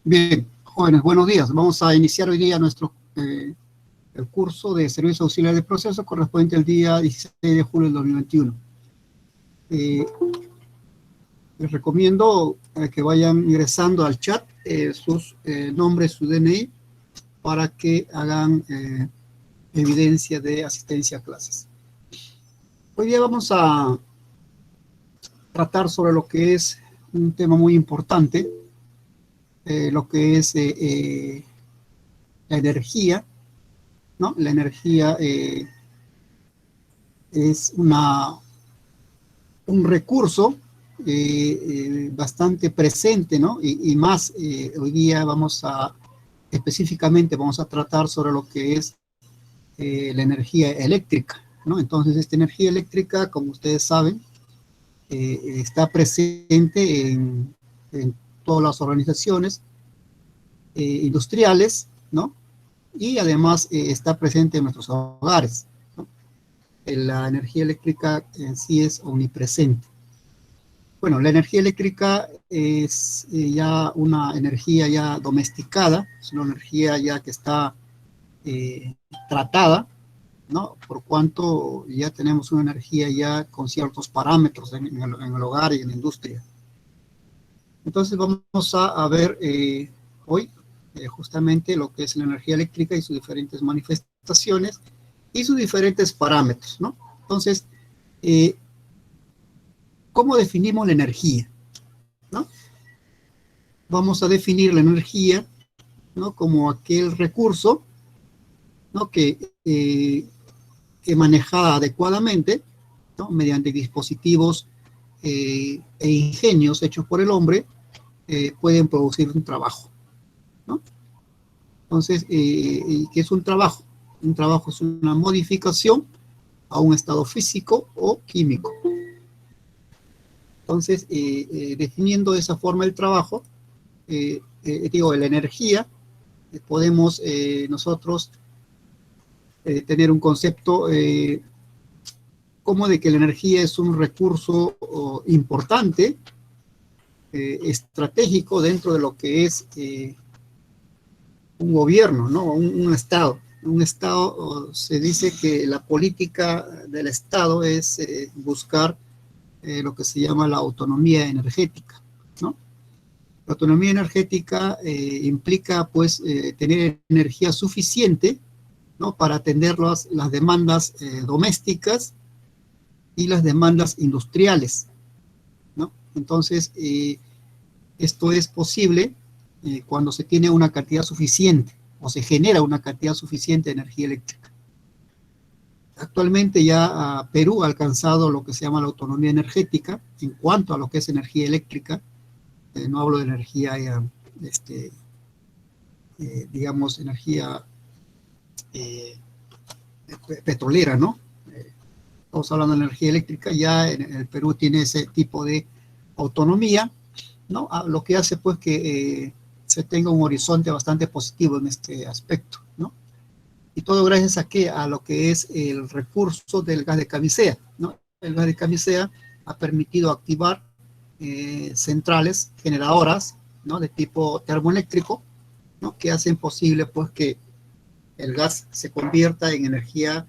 Bien, jóvenes, buenos días. Vamos a iniciar hoy día el curso de Servicios Auxiliares de Proceso correspondiente al día 16 de julio del 2021. Les recomiendo que vayan ingresando al chat sus nombres, su DNI, para que hagan evidencia de asistencia a clases. Hoy día vamos a tratar sobre lo que es un tema muy importante, lo que es la energía, ¿no? La energía es un recurso bastante presente, ¿no? Y más hoy día específicamente vamos a tratar sobre lo que es la energía eléctrica, ¿no? Entonces, esta energía eléctrica, como ustedes saben, está presente en todas las organizaciones industriales, ¿no? Y además está presente en nuestros hogares, ¿no? La energía eléctrica en sí es omnipresente. Bueno, la energía eléctrica es ya una energía ya domesticada, es una energía ya que está tratada, ¿no? Por cuanto ya tenemos una energía ya con ciertos parámetros en el hogar y en la industria. Entonces vamos a ver hoy justamente lo que es la energía eléctrica y sus diferentes manifestaciones y sus diferentes parámetros, ¿no? Entonces, ¿cómo definimos la energía? ¿No? Vamos a definir la energía, ¿no? Como aquel recurso, ¿no? Que manejada adecuadamente, ¿no? Mediante dispositivos e ingenios hechos por el hombre, pueden producir un trabajo, ¿no? Entonces, ¿qué es un trabajo? Un trabajo es una modificación a un estado físico o químico. Entonces, definiendo de esa forma el trabajo, la energía, podemos nosotros tener un concepto como de que la energía es un recurso importante, estratégico dentro de lo que es un gobierno, ¿no? Un Estado. Un Estado, se dice que la política del Estado es buscar lo que se llama la autonomía energética, ¿no? La autonomía energética implica, pues, tener energía suficiente, ¿no? Para atender las demandas domésticas y las demandas industriales, ¿no? Entonces, esto es posible cuando se tiene una cantidad suficiente o se genera una cantidad suficiente de energía eléctrica. Actualmente ya Perú ha alcanzado lo que se llama la autonomía energética en cuanto a lo que es energía eléctrica. No hablo de energía, digamos, energía petrolera, ¿no? Estamos hablando de energía eléctrica, ya en el Perú tiene ese tipo de autonomía, ¿no? Lo que hace pues que se tenga un horizonte bastante positivo en este aspecto, ¿no? Y todo gracias a lo que es el recurso del gas de camisea, ¿no? El gas de camisea ha permitido activar centrales generadoras, ¿no? De tipo termoeléctrico, ¿no? Que hacen posible pues que el gas se convierta en energía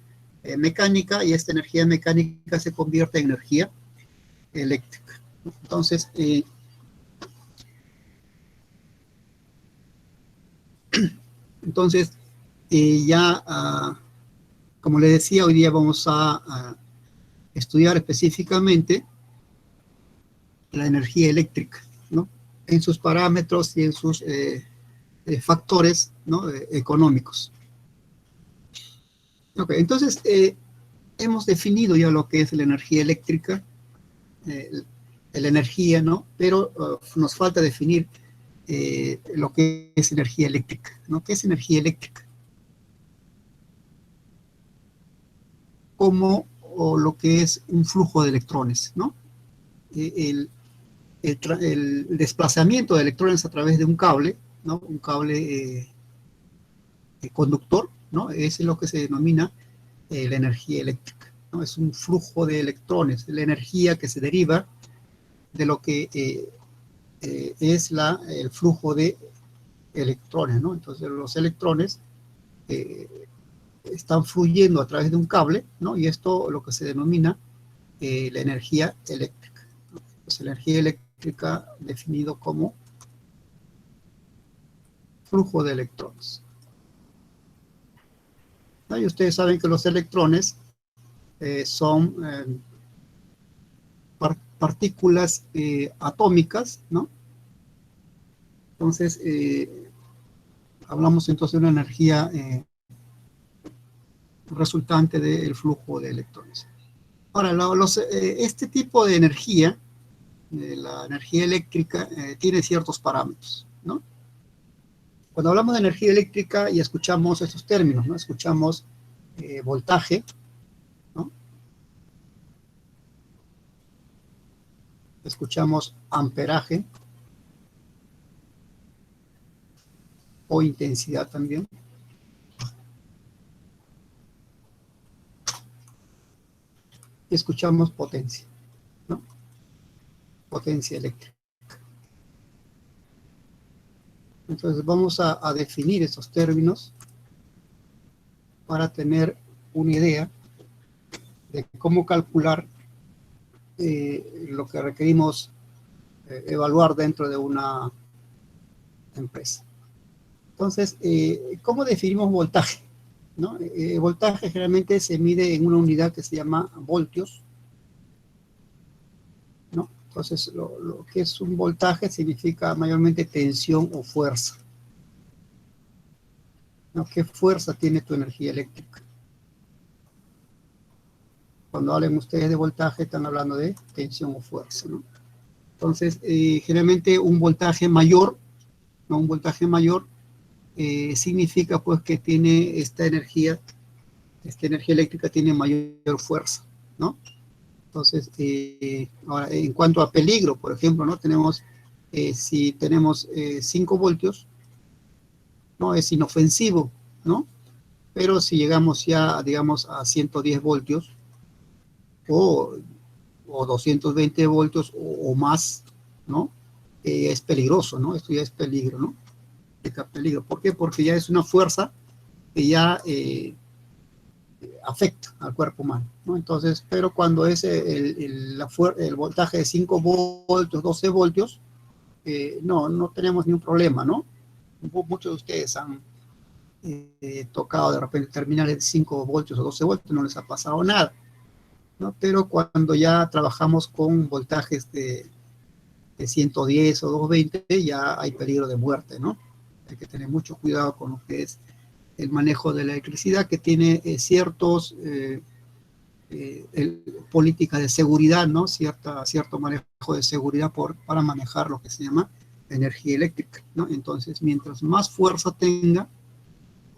mecánica y esta energía mecánica se convierte en energía eléctrica. Entonces, como les decía, hoy día vamos a estudiar específicamente la energía eléctrica, ¿no? En sus parámetros y en sus factores, ¿no? Económicos. Okay, entonces, hemos definido ya lo que es la energía eléctrica, la energía, ¿no? Pero nos falta definir lo que es energía eléctrica, ¿no? ¿Qué es energía eléctrica? Como lo que es un flujo de electrones, ¿no? El desplazamiento de electrones a través de un cable, ¿no? Un cable conductor, ¿no? Es lo que se denomina la energía eléctrica, ¿no? Es un flujo de electrones, la energía que se deriva de lo que es el flujo de electrones, ¿no? Entonces los electrones están fluyendo a través de un cable, ¿no? Y esto lo que se denomina la energía eléctrica. Pues la energía eléctrica definido como flujo de electrones. ¿No? Y ustedes saben que los electrones son partículas atómicas, ¿no? Entonces, hablamos entonces de una energía resultante del flujo de electrones. Ahora, este tipo de energía, la energía eléctrica, tiene ciertos parámetros, ¿no? Cuando hablamos de energía eléctrica y escuchamos estos términos, ¿no? Escuchamos voltaje, ¿no? Escuchamos amperaje o intensidad también. Y escuchamos potencia, ¿no? Potencia eléctrica. Entonces vamos a definir esos términos para tener una idea de cómo calcular lo que requerimos evaluar dentro de una empresa. Entonces, ¿cómo definimos voltaje? ¿No? Voltaje generalmente se mide en una unidad que se llama voltios, ¿no? Entonces, lo que es un voltaje significa mayormente tensión o fuerza, ¿no? ¿Qué fuerza tiene tu energía eléctrica? Cuando hablen ustedes de voltaje, están hablando de tensión o fuerza, ¿no? Entonces, generalmente un voltaje mayor, ¿no? Un voltaje mayor significa pues que tiene esta energía eléctrica tiene mayor fuerza, ¿no? Entonces, ahora, en cuanto a peligro, por ejemplo, ¿no? Tenemos, si tenemos 5 voltios, ¿no? Es inofensivo, ¿no? Pero si llegamos ya, digamos, a 110 voltios o 220 voltios o más, ¿no? Es peligroso, ¿no? Esto ya es peligro, ¿no? Peligro. ¿Por qué? Porque ya es una fuerza que ya afecta al cuerpo humano, ¿no? Entonces, pero cuando es el voltaje de 5 voltios, 12 voltios, no tenemos ningún problema, ¿no? Muchos de ustedes han tocado de repente terminales de 5 voltios o 12 voltios, no les ha pasado nada, ¿no? Pero cuando ya trabajamos con voltajes de 110 o 220, ya hay peligro de muerte, ¿no? Hay que tener mucho cuidado con lo que es el manejo de la electricidad, que tiene ciertos políticas de seguridad, ¿no? Cierto manejo de seguridad para manejar lo que se llama energía eléctrica, ¿no? Entonces, mientras más fuerza tenga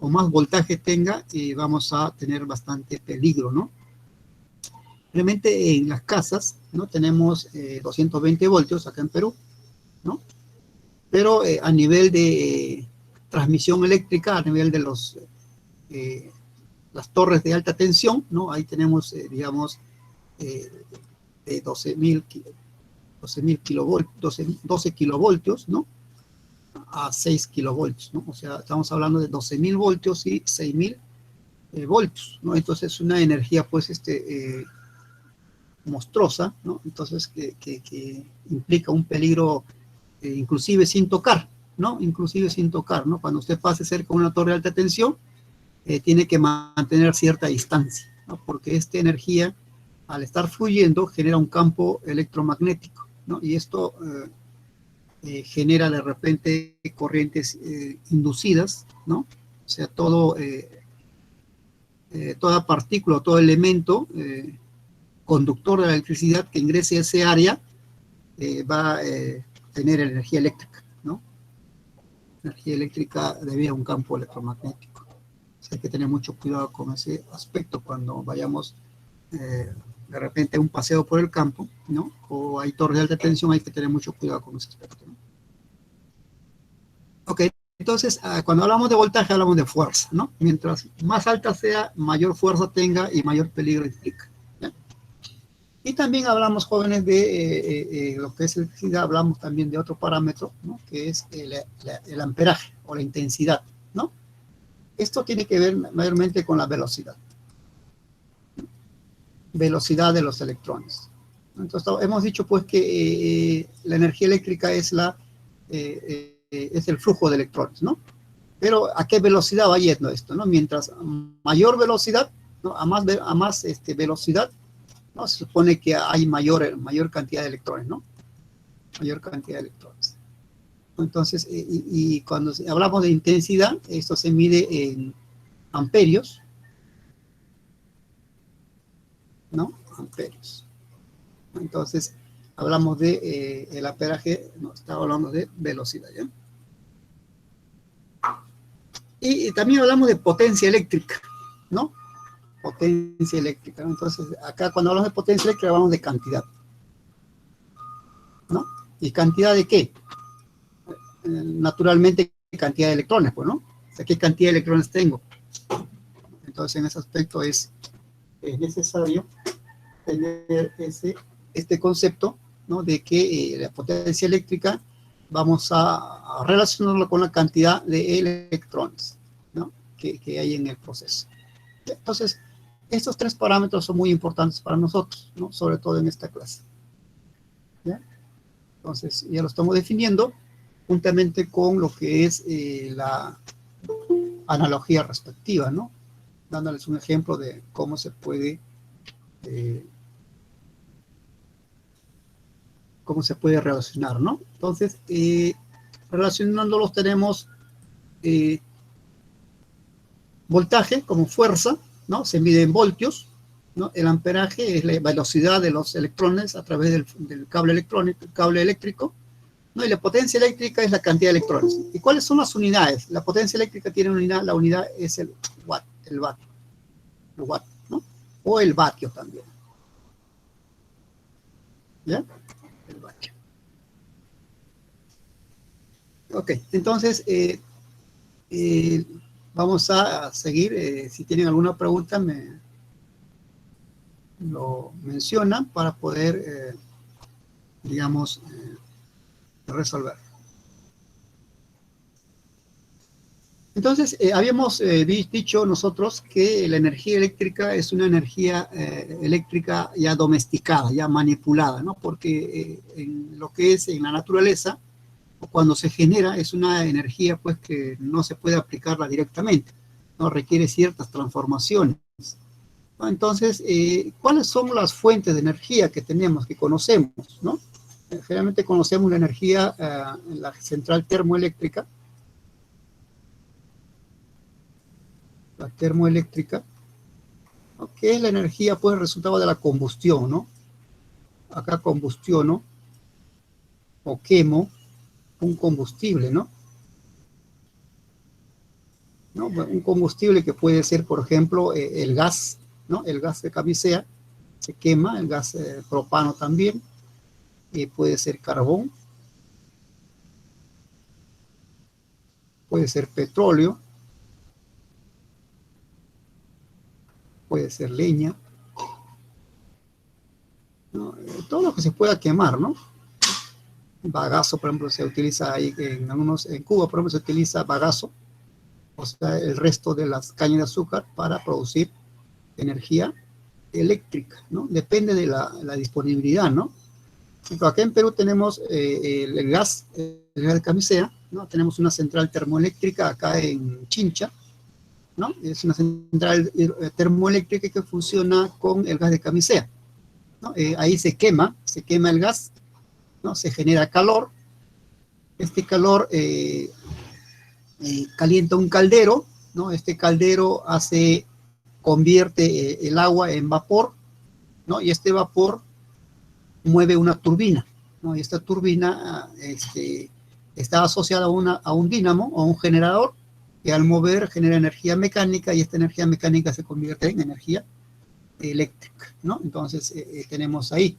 o más voltaje tenga, vamos a tener bastante peligro, ¿no? Realmente en las casas, ¿no? Tenemos 220 voltios acá en Perú, ¿no? Pero a nivel de transmisión eléctrica, a nivel de las torres de alta tensión, ¿no? Ahí tenemos, digamos, 12 kilovoltios, ¿no? A 6 kilovoltios, ¿no? O sea, estamos hablando de 12.000 voltios y 6.000 voltios, ¿no? Entonces es una energía, pues, monstruosa, ¿no? Entonces que implica un peligro inclusive sin tocar, ¿no? Inclusive sin tocar, ¿no? Cuando usted pase cerca de una torre de alta tensión, tiene que mantener cierta distancia, ¿no? Porque esta energía, al estar fluyendo, genera un campo electromagnético, ¿no? Y esto genera de repente corrientes inducidas, ¿no? O sea, toda partícula, todo elemento conductor de la electricidad que ingrese a ese área va a tener energía eléctrica, ¿no? Energía eléctrica debido a un campo electromagnético. O sea, hay que tener mucho cuidado con ese aspecto cuando vayamos de repente a un paseo por el campo, ¿no? O hay torres de alta tensión, hay que tener mucho cuidado con ese aspecto, ¿no? Ok, entonces cuando hablamos de voltaje hablamos de fuerza, ¿no? Mientras más alta sea, mayor fuerza tenga y mayor peligro implica, ¿ya? Y también hablamos, jóvenes, de lo que es electricidad, hablamos también de otro parámetro, ¿no? Que es el amperaje o la intensidad, ¿no? Esto tiene que ver mayormente con la velocidad de los electrones. Entonces, hemos dicho pues que la energía eléctrica es, es el flujo de electrones, ¿no? Pero ¿a qué velocidad va yendo esto, no? Mientras mayor velocidad, ¿no? A más velocidad, ¿no? Se supone que hay mayor cantidad de electrones, ¿no? Mayor cantidad de electrones. Entonces, y cuando hablamos de intensidad, esto se mide en amperios, ¿no? Amperios. Entonces, hablamos de el amperaje, no, estaba hablando de velocidad, ¿ya? Y también hablamos de potencia eléctrica, ¿no? Potencia eléctrica. Entonces, acá cuando hablamos de potencia eléctrica hablamos de cantidad, ¿no? ¿Y cantidad de qué? Naturalmente, cantidad de electrones, pues, ¿no? O sea, ¿qué cantidad de electrones tengo? Entonces, en ese aspecto es necesario tener este concepto, ¿no? De que la potencia eléctrica vamos a relacionarlo con la cantidad de electrones, ¿no? que hay en el proceso. Entonces, estos tres parámetros son muy importantes para nosotros, ¿no? Sobre todo en esta clase. ¿Ya? Entonces, ya lo estamos definiendo juntamente con lo que es la analogía respectiva, ¿no? Dándoles un ejemplo de cómo se puede relacionar, ¿no? Entonces, relacionándolos tenemos voltaje como fuerza, ¿no? Se mide en voltios, ¿no? El amperaje es la velocidad de los electrones a través del cable eléctrico, ¿no? Y la potencia eléctrica es la cantidad de electrones. ¿Y cuáles son las unidades? La potencia eléctrica tiene una unidad, la unidad es el watt, ¿no? O el vatio también. ¿Ya? El vatio. Ok, entonces vamos a seguir. Si tienen alguna pregunta, me lo mencionan para poder, digamos, resolver. Entonces, habíamos dicho nosotros que la energía eléctrica es una energía eléctrica ya domesticada, ya manipulada, ¿no? Porque en lo que es en la naturaleza, cuando se genera, es una energía pues que no se puede aplicarla directamente, ¿no? Requiere ciertas transformaciones, ¿no? Entonces, ¿cuáles son las fuentes de energía que tenemos, que conocemos, ¿no? Generalmente conocemos la energía, la central termoeléctrica, ¿no? Que es la energía, pues, resultado de la combustión, ¿no? Acá combustiono o quemo un combustible, ¿no? Un combustible que puede ser, por ejemplo, el gas, ¿no? El gas de camisea se quema, el gas propano también, puede ser carbón, puede ser petróleo, puede ser leña, ¿no? Todo lo que se pueda quemar, ¿no? Bagazo, por ejemplo, se utiliza ahí en Cuba, por ejemplo, se utiliza bagazo, o sea, el resto de las cañas de azúcar para producir energía eléctrica, ¿no? Depende de la disponibilidad, ¿no? Acá en Perú tenemos el gas de camisea, ¿no? Tenemos una central termoeléctrica acá en Chincha, ¿no? Es una central termoeléctrica que funciona con el gas de camisea, ¿no? Ahí se quema el gas, ¿no? Se genera calor, este calor calienta un caldero, ¿no? Este caldero convierte el agua en vapor, ¿no? Y este vapor mueve una turbina, ¿no? Y esta turbina está asociada a un dínamo o un generador que al mover genera energía mecánica y esta energía mecánica se convierte en energía eléctrica, ¿no? Entonces tenemos ahí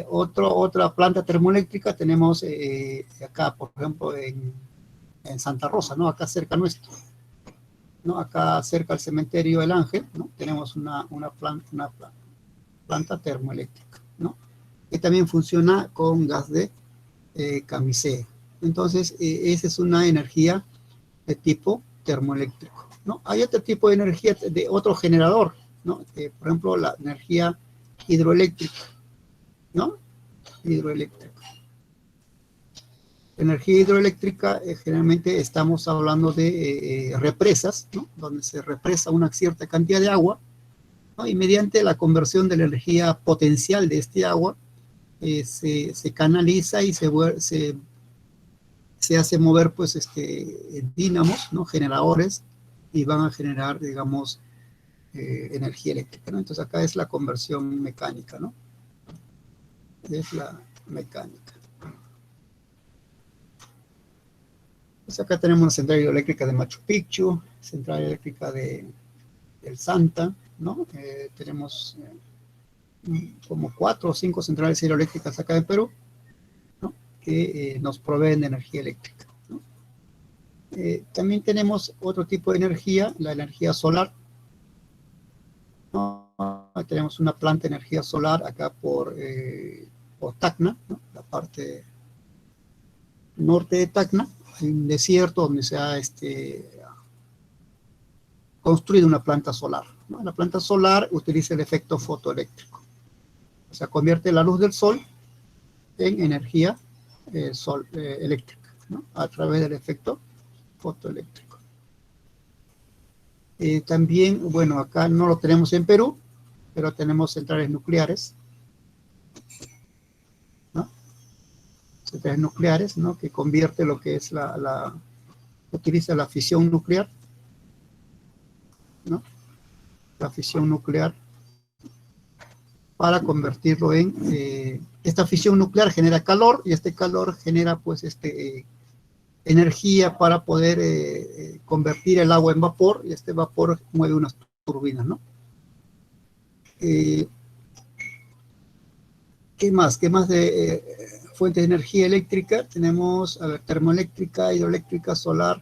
otra planta termoeléctrica, tenemos acá, por ejemplo, en Santa Rosa, ¿no? Acá cerca nuestro, ¿no? Acá cerca del cementerio El Ángel, ¿no? Tenemos una planta termoeléctrica. ¿no? Que también funciona con gas de camisea. Entonces, esa es una energía de tipo termoeléctrico, ¿no? Hay otro tipo de energía de otro generador, ¿no? Por ejemplo, la energía hidroeléctrica, ¿no? Hidroeléctrica. Energía hidroeléctrica, generalmente estamos hablando de represas, ¿no? Donde se represa una cierta cantidad de agua, ¿no? Y mediante la conversión de la energía potencial de este agua, se canaliza y se hace mover, pues, dínamos, ¿no? Generadores, y van a generar, digamos, energía eléctrica, ¿no? Entonces acá es la conversión mecánica, ¿no? Es la mecánica. Pues acá tenemos una central hidroeléctrica de Machu Picchu, central eléctrica del Santa, ¿no? Tenemos como 4 o 5 centrales hidroeléctricas acá en Perú, ¿no? Que nos proveen de energía eléctrica, ¿no? También tenemos otro tipo de energía, la energía solar, ¿no? Tenemos una planta de energía solar acá por Tacna, ¿no? La parte norte de Tacna. Hay un desierto donde se ha construido una planta solar, ¿no? La planta solar utiliza el efecto fotoeléctrico, o sea, convierte la luz del sol en energía eléctrica, ¿no? A través del efecto fotoeléctrico. También, bueno, acá no lo tenemos en Perú, pero tenemos centrales nucleares, ¿no? Centrales nucleares, ¿no? Que convierte lo que es utiliza la fisión nuclear, ¿no? La fisión nuclear para convertirlo en... esta fisión nuclear genera calor, y este calor genera, pues, energía para poder convertir el agua en vapor, y este vapor mueve unas turbinas, ¿no? ¿Qué más? ¿Qué más de fuentes de energía eléctrica? Tenemos, a ver, termoeléctrica, hidroeléctrica, solar,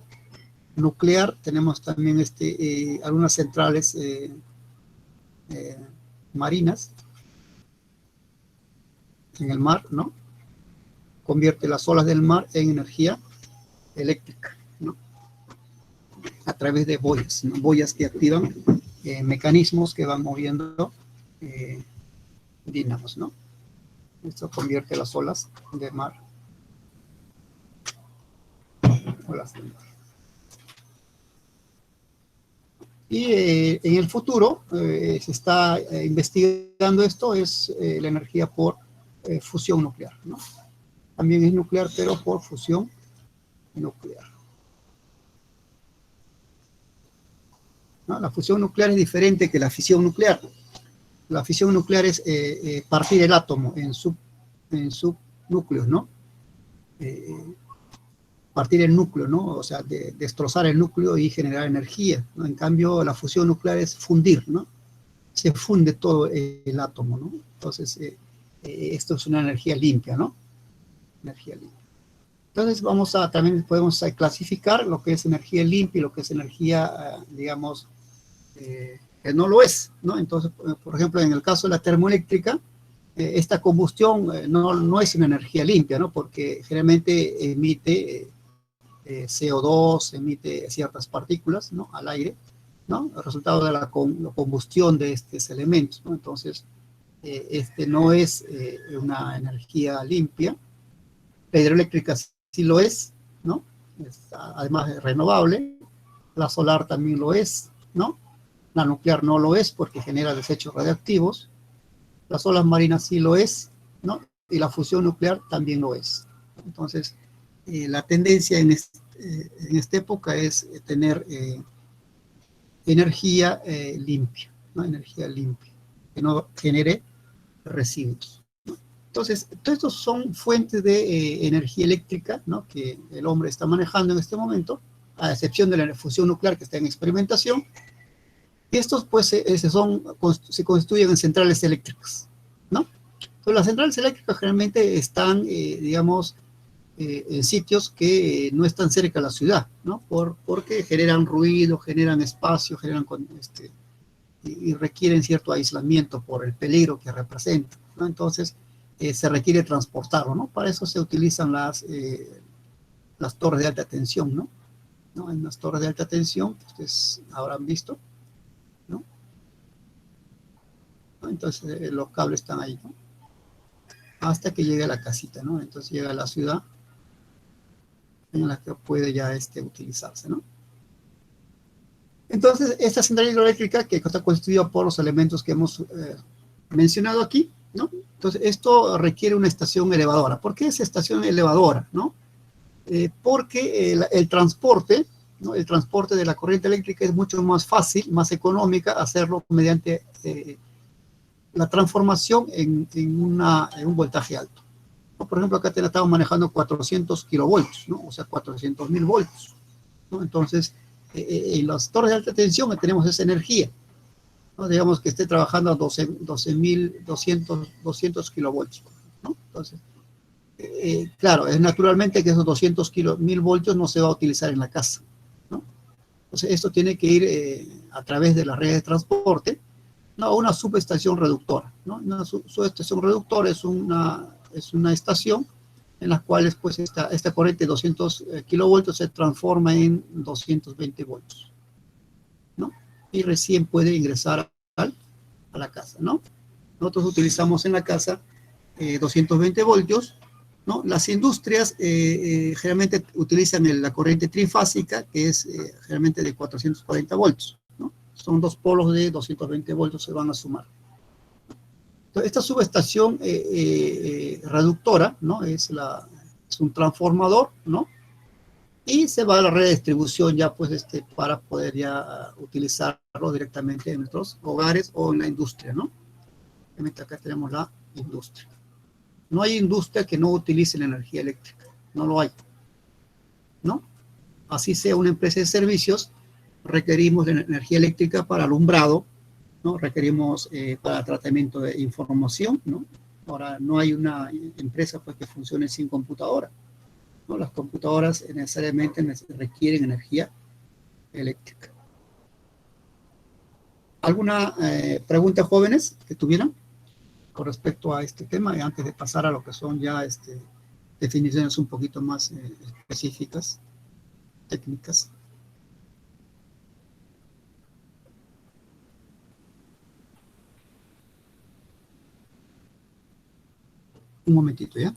nuclear. Tenemos también algunas centrales marinas en el mar, ¿no? Convierte las olas del mar en energía eléctrica, ¿no? A través de boyas, ¿no? Boyas que activan mecanismos que van moviendo dínamos, ¿no? Esto convierte las olas del mar. Olas del mar. Y en el futuro se está investigando esto, es la energía por fusión nuclear, ¿no? También es nuclear, pero por fusión nuclear, ¿no? La fusión nuclear es diferente que la fisión nuclear. La fisión nuclear es partir el átomo en subnúcleos, ¿no? Partir el núcleo, ¿no? O sea, destrozar el núcleo y generar energía, ¿no? En cambio, la fusión nuclear es fundir, ¿no? Se funde todo el átomo, ¿no? Entonces, esto es una energía limpia, ¿no? Energía limpia. Entonces, también podemos clasificar lo que es energía limpia y lo que es energía, digamos, que no lo es, ¿no? Entonces, por ejemplo, en el caso de la termoeléctrica, esta combustión no es una energía limpia, ¿no? Porque generalmente emite CO2, emite ciertas partículas, ¿no? Al aire, ¿no? El resultado de la combustión de estos elementos, ¿no? Entonces, no es una energía limpia. La hidroeléctrica sí lo es, ¿no? Además es renovable. La solar también lo es, ¿no? La nuclear no lo es porque genera desechos radiactivos. Las olas marinas sí lo es, ¿no? Y la fusión nuclear también lo es. Entonces, la tendencia en esta época es tener energía limpia, ¿no? Energía limpia, que no genere residuos, ¿no? Entonces, todos estos son fuentes de energía eléctrica, ¿no? Que el hombre está manejando en este momento, a excepción de la fusión nuclear que está en experimentación. Y estos, pues, se constituyen en centrales eléctricas, ¿no? Entonces, las centrales eléctricas generalmente están, digamos, en sitios que no están cerca de la ciudad, ¿no? Porque generan ruido, generan espacio, y requieren cierto aislamiento por el peligro que representa. ¿no? Entonces, se requiere transportarlo, ¿no? Para eso se utilizan las torres de alta tensión, ¿no? ¿No? En las torres de alta tensión, ustedes habrán visto, ¿no? ¿No? Entonces, los cables están ahí, ¿no? Hasta que llegue a la casita, ¿no? Entonces llega a la ciudad en la que puede ya utilizarse, ¿no? Entonces, esta central hidroeléctrica que está constituida por los elementos que hemos mencionado aquí, ¿no? Entonces, esto requiere una estación elevadora. ¿Por qué es estación elevadora, no? Porque el transporte, ¿no? El transporte de la corriente eléctrica es mucho más fácil, más económica hacerlo mediante la transformación en un voltaje alto. Por ejemplo, acá estamos manejando 400 kilovoltios, ¿no? O sea, 400.000 voltios, ¿no? Entonces, en las torres de alta tensión tenemos esa energía, ¿no? Digamos que esté trabajando a 12.200 kilovoltios, ¿no? Entonces, claro, es naturalmente que esos 200.000 voltios no se va a utilizar en la casa, ¿no? Entonces, esto tiene que ir a través de las redes de transporte, ¿no? Una subestación reductora, ¿no? Una subestación reductora es una estación en las cuales pues esta corriente de 200 kilovoltios se transforma en 220 voltios, ¿no? Y recién puede ingresar a la casa, ¿no? Nosotros utilizamos en la casa 220 voltios, ¿no? Las industrias generalmente utilizan la corriente trifásica, que es generalmente de 440 voltios, ¿no? Son dos polos de 220 voltios se van a sumar. Entonces, esta subestación reductora, ¿no? Es un transformador, ¿no? Y se va a la red de distribución ya, pues, para poder ya utilizarlo directamente en nuestros hogares o en la industria, ¿no? Acá tenemos la industria. No hay industria que no utilice la energía eléctrica, no lo hay, ¿no? Así sea una empresa de servicios, requerimos de energía eléctrica para alumbrado, ¿no? Requerimos para tratamiento de información, ¿no? Ahora, no hay una empresa pues, que funcione sin computadora, ¿no? Las computadoras necesariamente requieren energía eléctrica. ¿Alguna pregunta, jóvenes, que tuvieran con respecto a este tema? Y antes de pasar a lo que son ya definiciones un poquito más específicas, técnicas. Un momentito, ¿ya?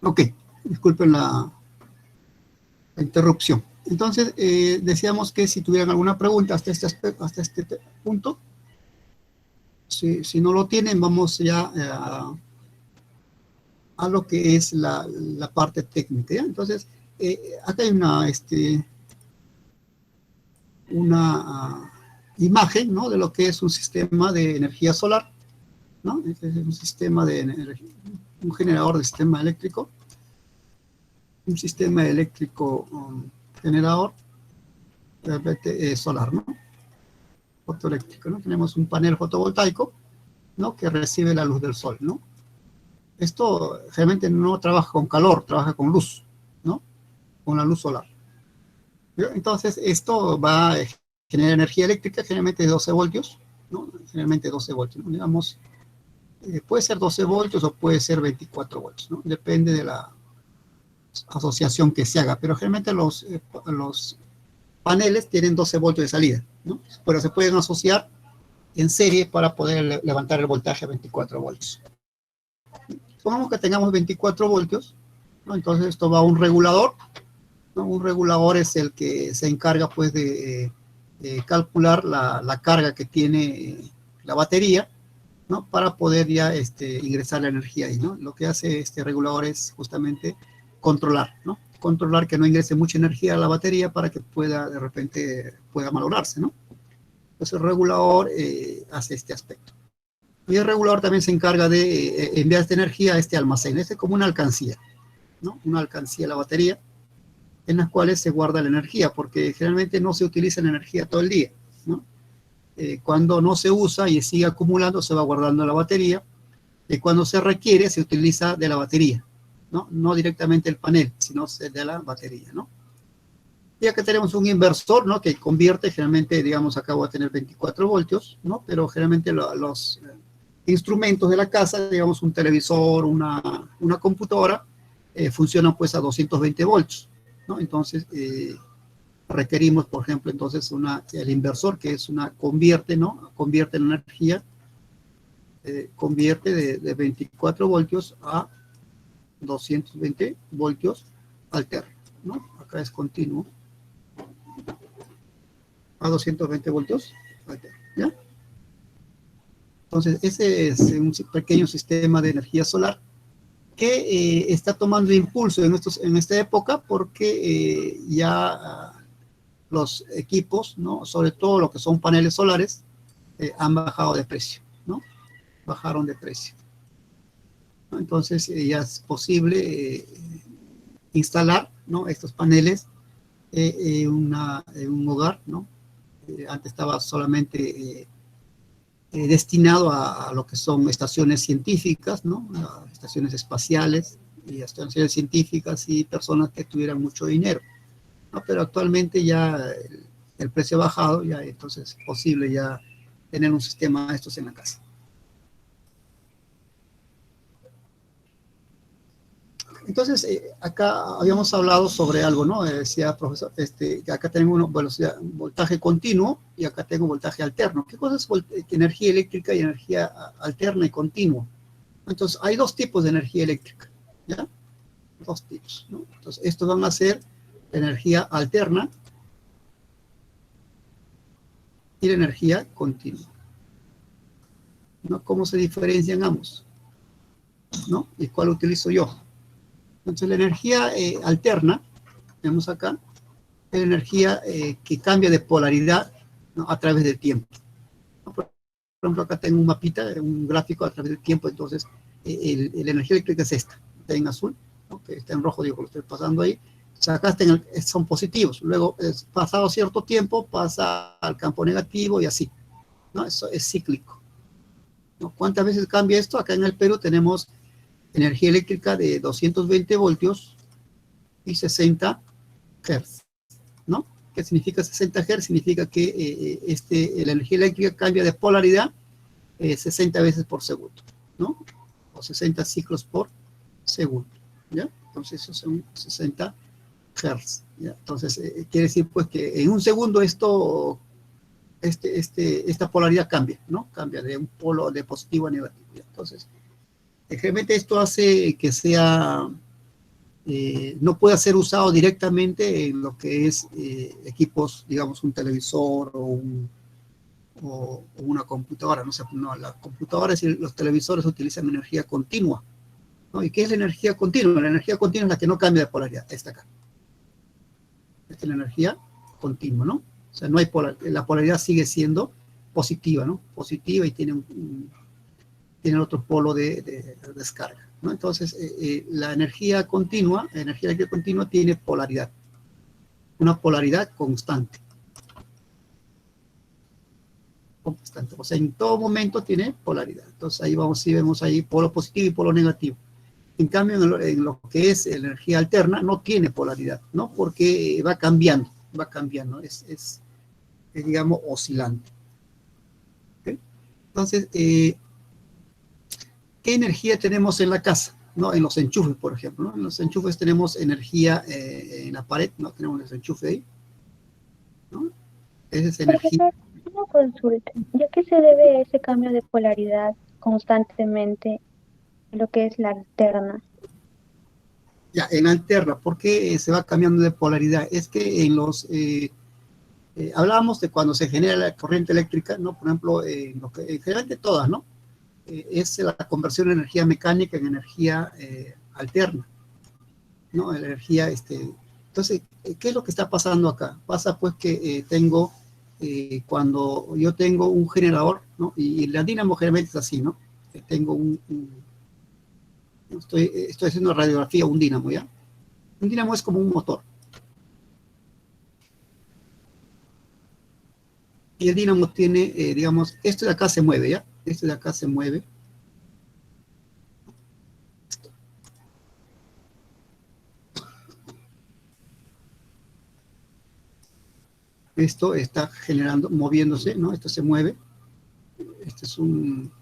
Ok, disculpen la interrupción. Entonces, decíamos que si tuvieran alguna pregunta hasta este aspecto, hasta este punto, si no lo tienen, vamos ya a lo que es la parte técnica, ¿ya? Entonces, acá hay una imagen, ¿no? De lo que es un sistema de energía solar, ¿no? Este es un sistema de energía, un generador de sistema eléctrico, un sistema eléctrico generador solar, ¿no? Fotoeléctrico, ¿no? Tenemos un panel fotovoltaico, ¿no? Que recibe la luz del sol, ¿no? Esto realmente no trabaja con calor, trabaja con luz, ¿no? Con la luz solar. Entonces, esto va a generar energía eléctrica, generalmente de 12 voltios, ¿no? Generalmente 12 voltios, ¿no? Digamos, puede ser 12 voltios o puede ser 24 voltios, ¿no? Depende de la asociación que se haga, pero generalmente los paneles tienen 12 voltios de salida, ¿no? Pero se pueden asociar en serie para poder levantar el voltaje a 24 voltios. Supongamos que tengamos 24 voltios, ¿no? Entonces esto va a un regulador, ¿no? Un regulador es el que se encarga pues de calcular la carga que tiene la batería, ¿no? Para poder ya ingresar la energía ahí, ¿no? Lo que hace este regulador es justamente controlar, ¿no? Controlar que no ingrese mucha energía a la batería para que pueda, de repente, pueda malograrse, ¿no? Entonces el regulador hace este aspecto. Y el regulador también se encarga de enviar esta energía a este almacén. Este es como una alcancía, ¿no? Una alcancía de la batería en las cuales se guarda la energía, porque generalmente no se utiliza la energía todo el día, ¿no? Cuando no se usa y sigue acumulando, se va guardando la batería, y cuando se requiere, se utiliza de la batería, ¿no? No directamente el panel, sino de la batería, ¿no? Y acá tenemos un inversor, ¿no? Que convierte, generalmente, digamos, acá voy a tener 24 voltios, ¿no? Pero generalmente los instrumentos de la casa, digamos, un televisor, una computadora, funcionan pues a 220 voltios, ¿no? Entonces, requerimos, por ejemplo, entonces el inversor, que es convierte, ¿no? Convierte la energía, convierte de 24 voltios a 220 voltios alterno, ¿no? Acá es continuo, a 220 voltios alterno, ¿ya? Entonces, ese es un pequeño sistema de energía solar que está tomando impulso en esta época porque ya los equipos, ¿no? Sobre todo lo que son paneles solares, han bajado de precio, ¿no? Bajaron de precio, ¿no? Entonces ya es posible instalar, ¿no? Estos paneles en un hogar, ¿no? Antes estaba solamente destinado a lo que son estaciones científicas, ¿no? A estaciones espaciales y a estaciones científicas y personas que tuvieran mucho dinero, ¿no? Pero actualmente ya el precio ha bajado, ya entonces es posible ya tener un sistema de estos en la casa. Entonces, acá habíamos hablado sobre algo, ¿no? Decía profesor, que acá tengo un voltaje continuo y acá tengo voltaje alterno. ¿Qué cosa es energía eléctrica y energía alterna y continua? Entonces, hay dos tipos de energía eléctrica, ¿ya? Dos tipos, ¿no? Entonces, estos van a ser la energía alterna y la energía continua, ¿no? ¿Cómo se diferencian ambos? ¿No? ¿Y cuál utilizo yo? Entonces, la energía alterna, vemos acá, es la energía que cambia de polaridad, ¿no? A través del tiempo. Por ejemplo, acá tengo un mapita, un gráfico a través del tiempo, entonces la energía eléctrica es esta, está en azul, ¿no? Que está en rojo, digo, lo estoy pasando ahí. O sea, acá son positivos, luego pasado cierto tiempo pasa al campo negativo y así, ¿no? Eso es cíclico, ¿no? ¿Cuántas veces cambia esto? Acá en el Perú tenemos energía eléctrica de 220 voltios y 60 Hz, ¿no? ¿Qué significa 60 Hz? Significa que la energía eléctrica cambia de polaridad 60 veces por segundo, ¿no? O 60 ciclos por segundo, ¿ya? Entonces, esos son 60 Hz, ¿ya? Entonces, quiere decir, pues, que en un segundo esta polaridad cambia, ¿no? Cambia de un polo de positivo a negativo, ¿ya? Entonces, generalmente esto hace que sea... no pueda ser usado directamente en lo que es equipos, digamos, un televisor o una computadora. No, las computadoras y los televisores utilizan energía continua, ¿no? ¿Y qué es la energía continua? La energía continua es la que no cambia de polaridad. Esta acá. Esta es la energía continua, ¿no? O sea, no hay la polaridad sigue siendo positiva, ¿no? Positiva y tiene otro polo de descarga, ¿no? Entonces, la energía eléctrica continua tiene polaridad, una polaridad constante. constante. O sea, en todo momento tiene polaridad. Entonces ahí vamos, si vemos ahí polo positivo y polo negativo. En cambio, en lo que es energía alterna, no tiene polaridad, ¿no? Porque va cambiando, digamos, oscilante. ¿Okay? Entonces, ¿qué energía tenemos en la casa? ¿No? En los enchufes, por ejemplo, ¿no? En los enchufes tenemos energía en la pared, ¿no? Tenemos el enchufe ahí, ¿no? Esa es energía. Profesor, una consulta. ¿Ya que se debe ese cambio de polaridad constantemente en lo que es la alterna? Ya, en alterna, ¿por qué se va cambiando de polaridad? Es que en hablábamos de cuando se genera la corriente eléctrica, ¿no? Por ejemplo, en general de todas, ¿no? Es la conversión de energía mecánica en energía alterna, ¿no? Energía, entonces, ¿qué es lo que está pasando acá? Pasa pues que cuando yo tengo un generador, ¿no? Y la dinamo generalmente es así, ¿no? Tengo estoy haciendo radiografía, un dínamo, ¿ya? Un dínamo es como un motor. Y el dínamo tiene, digamos, esto de acá se mueve, ¿ya? Esto de acá se mueve. Esto está generando, moviéndose, ¿no? Esto se mueve. Este es un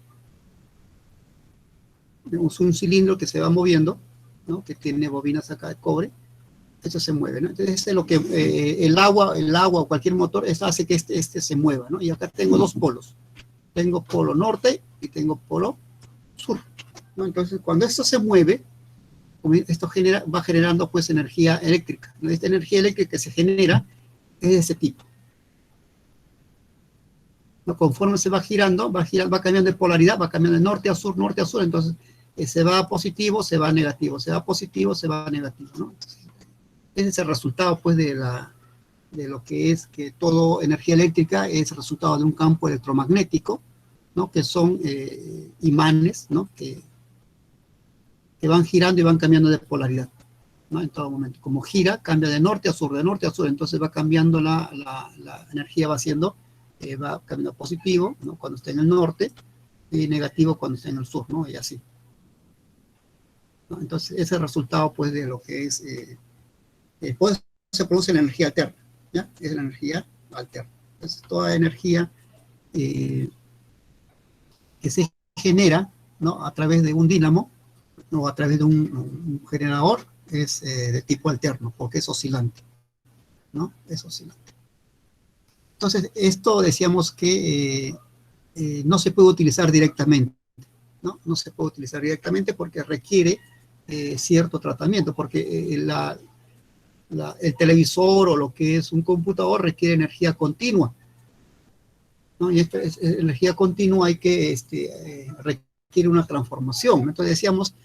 cilindro que se va moviendo, ¿no? Que tiene bobinas acá de cobre. Esto se mueve, ¿no? Entonces, es lo que el agua o cualquier motor, eso hace que este se mueva, ¿no? Y acá tengo dos polos. Tengo polo norte y tengo polo sur, ¿no? Entonces, cuando esto se mueve, esto va generando, pues, energía eléctrica, ¿no? Esta energía eléctrica que se genera es de ese tipo, ¿no? Conforme se va girando, va cambiando de polaridad, va cambiando de norte a sur, entonces se va positivo, se va negativo, se va positivo, se va negativo, ¿no? Entonces, ese es el resultado, pues, de lo que es que toda energía eléctrica es el resultado de un campo electromagnético, ¿no? Que son imanes, ¿no? Que van girando y van cambiando de polaridad, ¿no? En todo momento. Como gira, cambia de norte a sur, entonces va cambiando la energía, va cambiando positivo, ¿no? Cuando está en el norte, y negativo cuando está en el sur, ¿no? Y así, ¿no? Entonces, ese es el resultado, pues, de lo que es, pues, se produce la energía alterna, ¿ya? Es la energía alterna. Entonces, toda energía que se genera, ¿no? A través de un dínamo, o a través de un generador, es de tipo alterno, porque es oscilante, ¿no? Es oscilante. Entonces, esto decíamos que no se puede utilizar directamente, ¿no? No se puede utilizar directamente porque requiere cierto tratamiento, porque el televisor o lo que es un computador requiere energía continua, ¿no? Y esta energía continua hay que requiere una transformación. Entonces decíamos,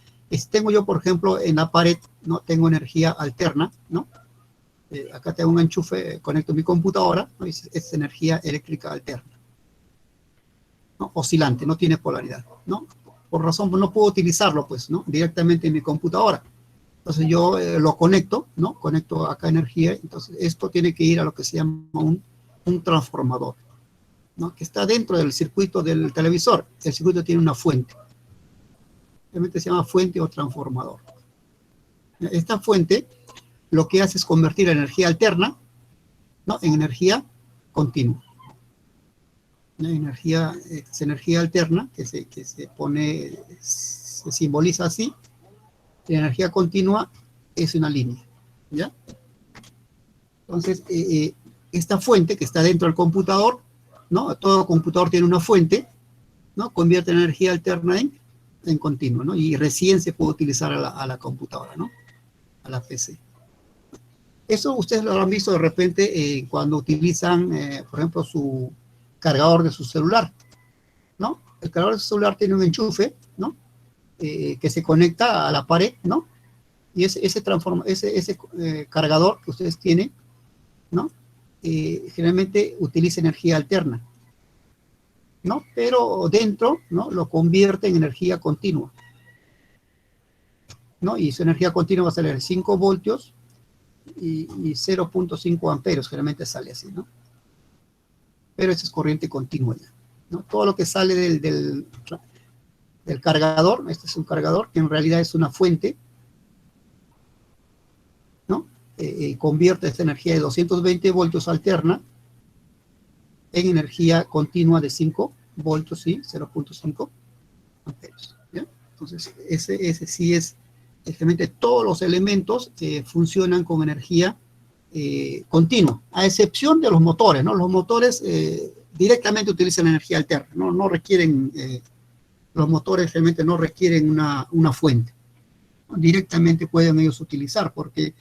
tengo yo, por ejemplo, en la pared, ¿no? Tengo energía alterna, ¿no? Acá tengo un enchufe, conecto mi computadora, ¿no? Es energía eléctrica alterna, ¿no? Oscilante, no tiene polaridad, ¿no? Por razón, no puedo utilizarlo, pues, ¿no? Directamente en mi computadora. Entonces yo lo conecto, ¿no? Conecto acá energía, entonces esto tiene que ir a lo que se llama un transformador, ¿no? Que está dentro del circuito del televisor. El circuito tiene una fuente. Realmente se llama fuente o transformador. Esta fuente lo que hace es convertir la energía alterna, ¿no? En energía continua. Es energía alterna que se pone, se simboliza así. La energía continua es una línea, ¿ya? Entonces, esta fuente que está dentro del computador, ¿no? Todo computador tiene una fuente, ¿no? Convierte la energía alterna en continua, ¿no? Y recién se puede utilizar a la computadora, ¿no? A la PC. Eso ustedes lo habrán visto de repente cuando utilizan, por ejemplo, su cargador de su celular, ¿no? El cargador de su celular tiene un enchufe, ¿no? Que se conecta a la pared, ¿no? Y ese cargador que ustedes tienen, ¿no? Generalmente utiliza energía alterna, ¿no? Pero dentro, ¿no? Lo convierte en energía continua, ¿no? Y su energía continua va a ser 5 voltios y 0.5 amperios, generalmente sale así, ¿no? Pero esa es corriente continua ya, ¿no? Todo lo que sale del cargador, este es un cargador que en realidad es una fuente, ¿no? Convierte esta energía de 220 voltios alterna en energía continua de 5 voltios, ¿sí? 0.5 amperios, ¿ya? Entonces, ese sí es, exactamente todos los elementos que funcionan con energía continua, a excepción de los motores, ¿no? Los motores directamente utilizan energía alterna, ¿no? No requieren, los motores realmente no requieren una fuente, ¿no? Directamente pueden ellos utilizar, porque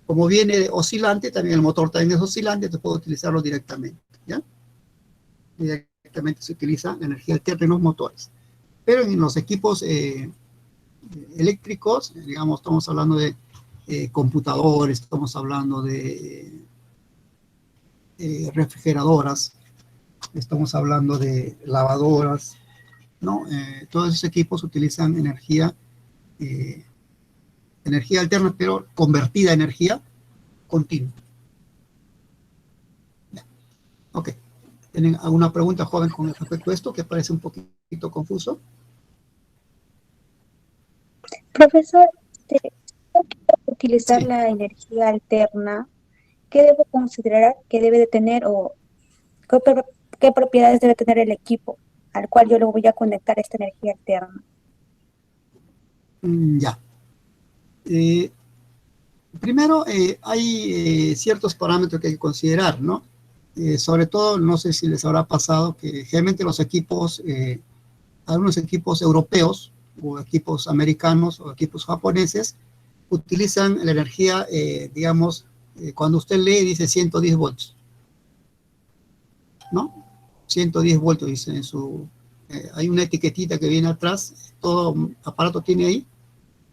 como viene oscilante, también el motor también es oscilante, entonces puedo utilizarlo directamente, ¿ya? Directamente se utiliza la energía alterna en los motores. Pero en los equipos eléctricos, digamos, estamos hablando de computadores, estamos hablando de refrigeradoras, estamos hablando de lavadoras, ¿no? Todos esos equipos utilizan energía alterna, pero convertida a energía continua. Ok. ¿Tienen alguna pregunta, joven, con respecto a esto, que parece un poquito confuso? Profesor, si yo quiero utilizar Sí. la energía alterna, ¿qué debo considerar que debe de tener o qué, qué propiedades debe tener el equipo al cual yo le voy a conectar esta energía alterna? Ya. Eh, Primero, hay ciertos parámetros que hay que considerar, ¿no? Sobre todo, no sé si les habrá pasado que generalmente los equipos, algunos equipos europeos o equipos americanos o equipos japoneses utilizan la energía, digamos, cuando usted lee dice 110 voltios, ¿no? 110 voltios dice en su... hay una etiquetita que viene atrás, todo aparato tiene ahí,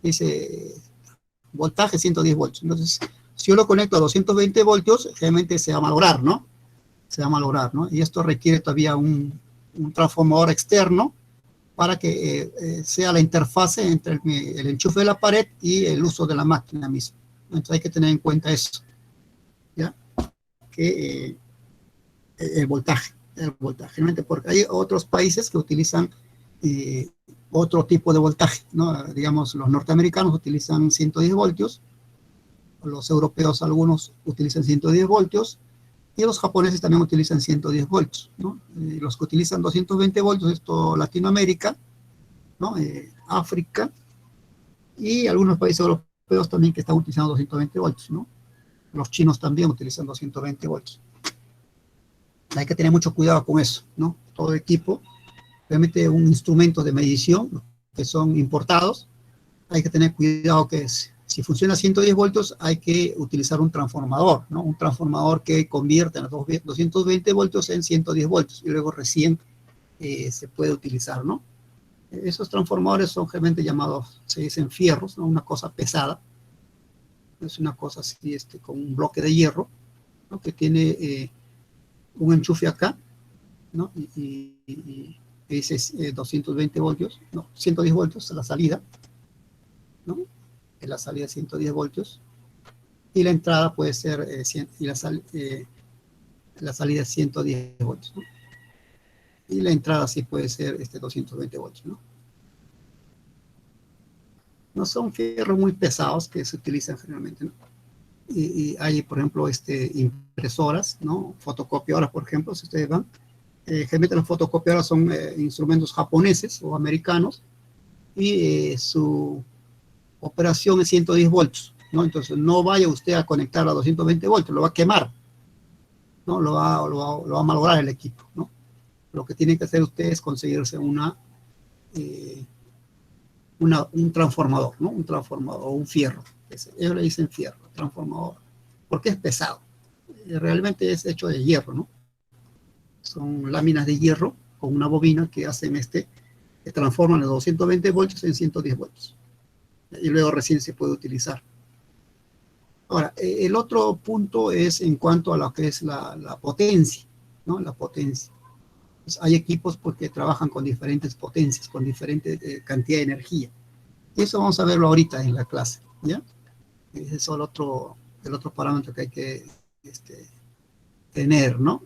dice voltaje 110 voltios. Entonces, si yo lo conecto a 220 voltios, realmente se va a malograr, ¿no? Se va a malograr, ¿no? Y esto requiere todavía un transformador externo para que sea la interfase entre el enchufe de la pared y el uso de la máquina misma. Entonces hay que tener en cuenta eso, ¿ya? Que el voltaje, realmente, porque hay otros países que utilizan otro tipo de voltaje, ¿no? Digamos, los norteamericanos utilizan 110 voltios, los europeos algunos utilizan 110 voltios, y los japoneses también utilizan 110 voltios, ¿no? Los que utilizan 220 voltios es todo Latinoamérica, ¿no? África, y algunos países europeos también que están utilizando 220 voltios, ¿no? Los chinos también utilizan 220 voltios. Hay que tener mucho cuidado con eso, ¿no? Todo equipo, realmente un instrumento de medición, ¿no? Que son importados, hay que tener cuidado que si funciona a 110 voltios hay que utilizar un transformador, ¿no? Un transformador que convierta los 220 voltios en 110 voltios y luego recién se puede utilizar, ¿no? Esos transformadores son generalmente llamados, se dicen fierros, ¿no? Una cosa pesada, es una cosa así, con un bloque de hierro, ¿no? Que tiene un enchufe acá, ¿no? Y dice 220 voltios, no, 110 voltios a la salida, ¿no? En la salida 110 voltios, y la entrada puede ser, la salida 110 voltios, ¿no? Y la entrada sí puede ser 220 voltios, ¿no? No son fierros muy pesados que se utilizan generalmente, ¿no? Y hay, por ejemplo, impresoras, ¿no? Fotocopiadoras, por ejemplo, si ustedes van, generalmente las fotocopiadoras son instrumentos japoneses o americanos, y su operación es 110 voltios, ¿no? Entonces no vaya usted a conectar a 220 voltios, lo va a quemar, ¿no? Lo va a malograr el equipo, ¿no? Lo que tiene que hacer usted es conseguirse eh, un transformador, ¿no? Un transformador o un fierro. Ellos le dicen fierro, transformador, porque es pesado. Realmente es hecho de hierro, ¿no? Son láminas de hierro con una bobina que hacen que transforman los 220 voltios en 110 voltios. Y luego recién se puede utilizar. Ahora, el otro punto es en cuanto a lo que es la potencia, ¿no? La potencia. Pues hay equipos porque trabajan con diferentes potencias, con diferente cantidad de energía. Y eso vamos a verlo ahorita en la clase, ¿ya? Ese es el otro parámetro que hay que tener, ¿no?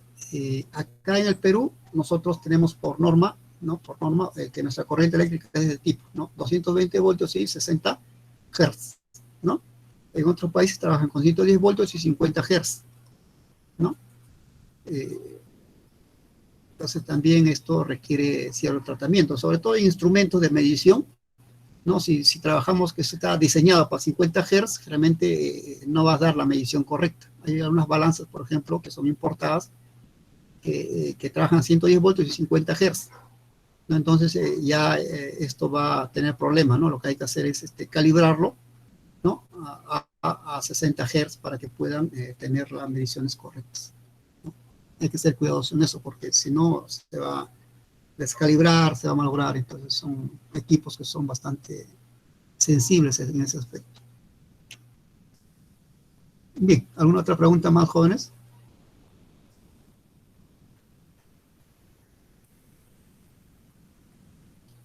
Acá en el Perú nosotros tenemos por norma, ¿no? Por norma, que nuestra corriente eléctrica es de tipo, ¿no? 220 voltios y 60 Hz, ¿no? En otros países trabajan con 110 voltios y 50 Hz, ¿no? Entonces también esto requiere cierto tratamiento, sobre todo en instrumentos de medición, ¿no? Si trabajamos que está diseñado para 50 Hz, realmente no va a dar la medición correcta. Hay algunas balanzas, por ejemplo, que son importadas, que trabajan 110 voltios y 50 Hz, ¿no? Entonces ya esto va a tener problemas, ¿no? Lo que hay que hacer es calibrarlo, ¿no? A 60 Hz para que puedan tener las mediciones correctas, ¿no? Hay que ser cuidadosos en eso, porque si no se va a descalibrar, se va a malograr. Entonces son equipos que son bastante sensibles en ese aspecto. Bien, ¿alguna otra pregunta más, jóvenes?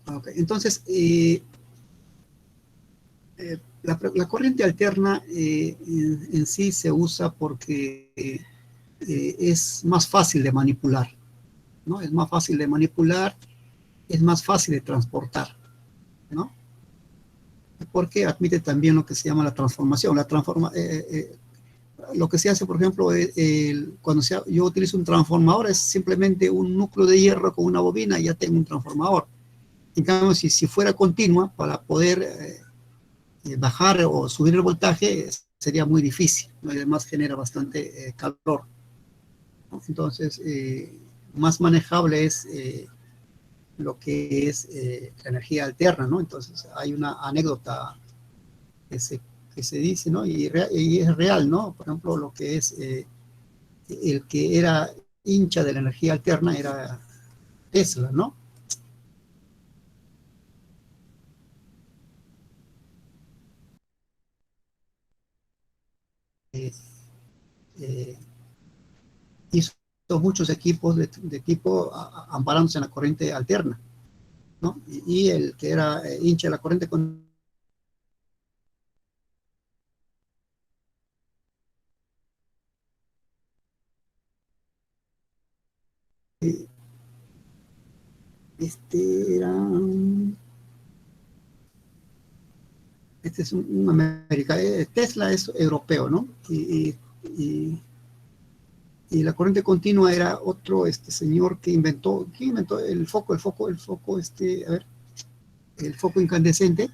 Okay. Entonces, la corriente alterna en sí se usa porque es más fácil de manipular, ¿no? Es más fácil de manipular, es más fácil de transportar, ¿no? Porque admite también lo que se llama la transformación. Lo que se hace, por ejemplo, cuando yo utilizo un transformador, es simplemente un núcleo de hierro con una bobina y ya tengo un transformador. En cambio, si fuera continua, para poder bajar o subir el voltaje, sería muy difícil, ¿no? Y además genera bastante calor, ¿no? Entonces, más manejable es lo que es la energía alterna, ¿no? Entonces, hay una anécdota que se dice, ¿no? Y es real, ¿no? Por ejemplo, lo que es el que era hincha de la energía alterna era Tesla, ¿no? Eh, eh, Hizo muchos equipos de tipo amparándose en la corriente alterna, ¿no? Y el que era hincha de la corriente con eh, este era este es un americano. Tesla es europeo, ¿no? Y la corriente continua era otro señor que inventó, ¿quién inventó el foco, a ver, el foco incandescente?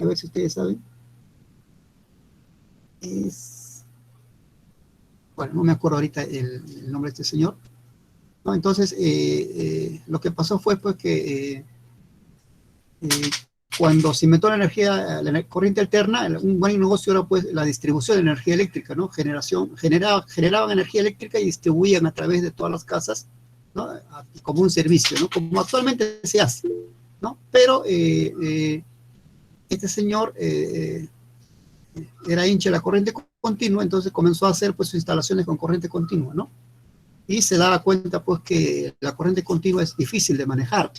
A ver si ustedes saben. Es, bueno, no me acuerdo ahorita el nombre de este señor, ¿no? Entonces, lo que pasó fue pues que eh, cuando se inventó la corriente alterna, un buen negocio era pues la distribución de energía eléctrica, ¿no? Generaban energía eléctrica y distribuían a través de todas las casas, ¿no? Como un servicio, ¿no? Como actualmente se hace, ¿no? Pero este señor era hincha de la corriente continua, entonces comenzó a hacer pues sus instalaciones con corriente continua, ¿no? Y se daba cuenta pues que la corriente continua es difícil de manejar,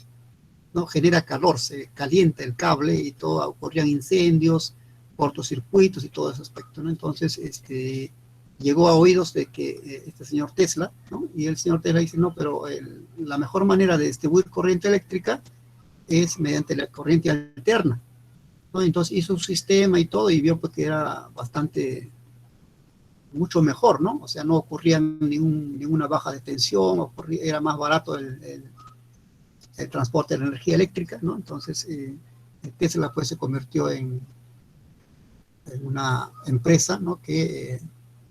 ¿no? Genera calor, se calienta el cable y todo, ocurrían incendios, cortocircuitos y todo ese aspecto, ¿no? Entonces, llegó a oídos de que este señor Tesla, ¿no? Y el señor Tesla dice, no, pero la mejor manera de distribuir corriente eléctrica es mediante la corriente alterna, ¿no? Entonces hizo un sistema y todo y vio pues, que era bastante, mucho mejor, ¿no? O sea, no ocurría ninguna baja de tensión, era más barato el transporte de la energía eléctrica, ¿no? Entonces, Tesla pues se convirtió en una empresa, ¿no? Que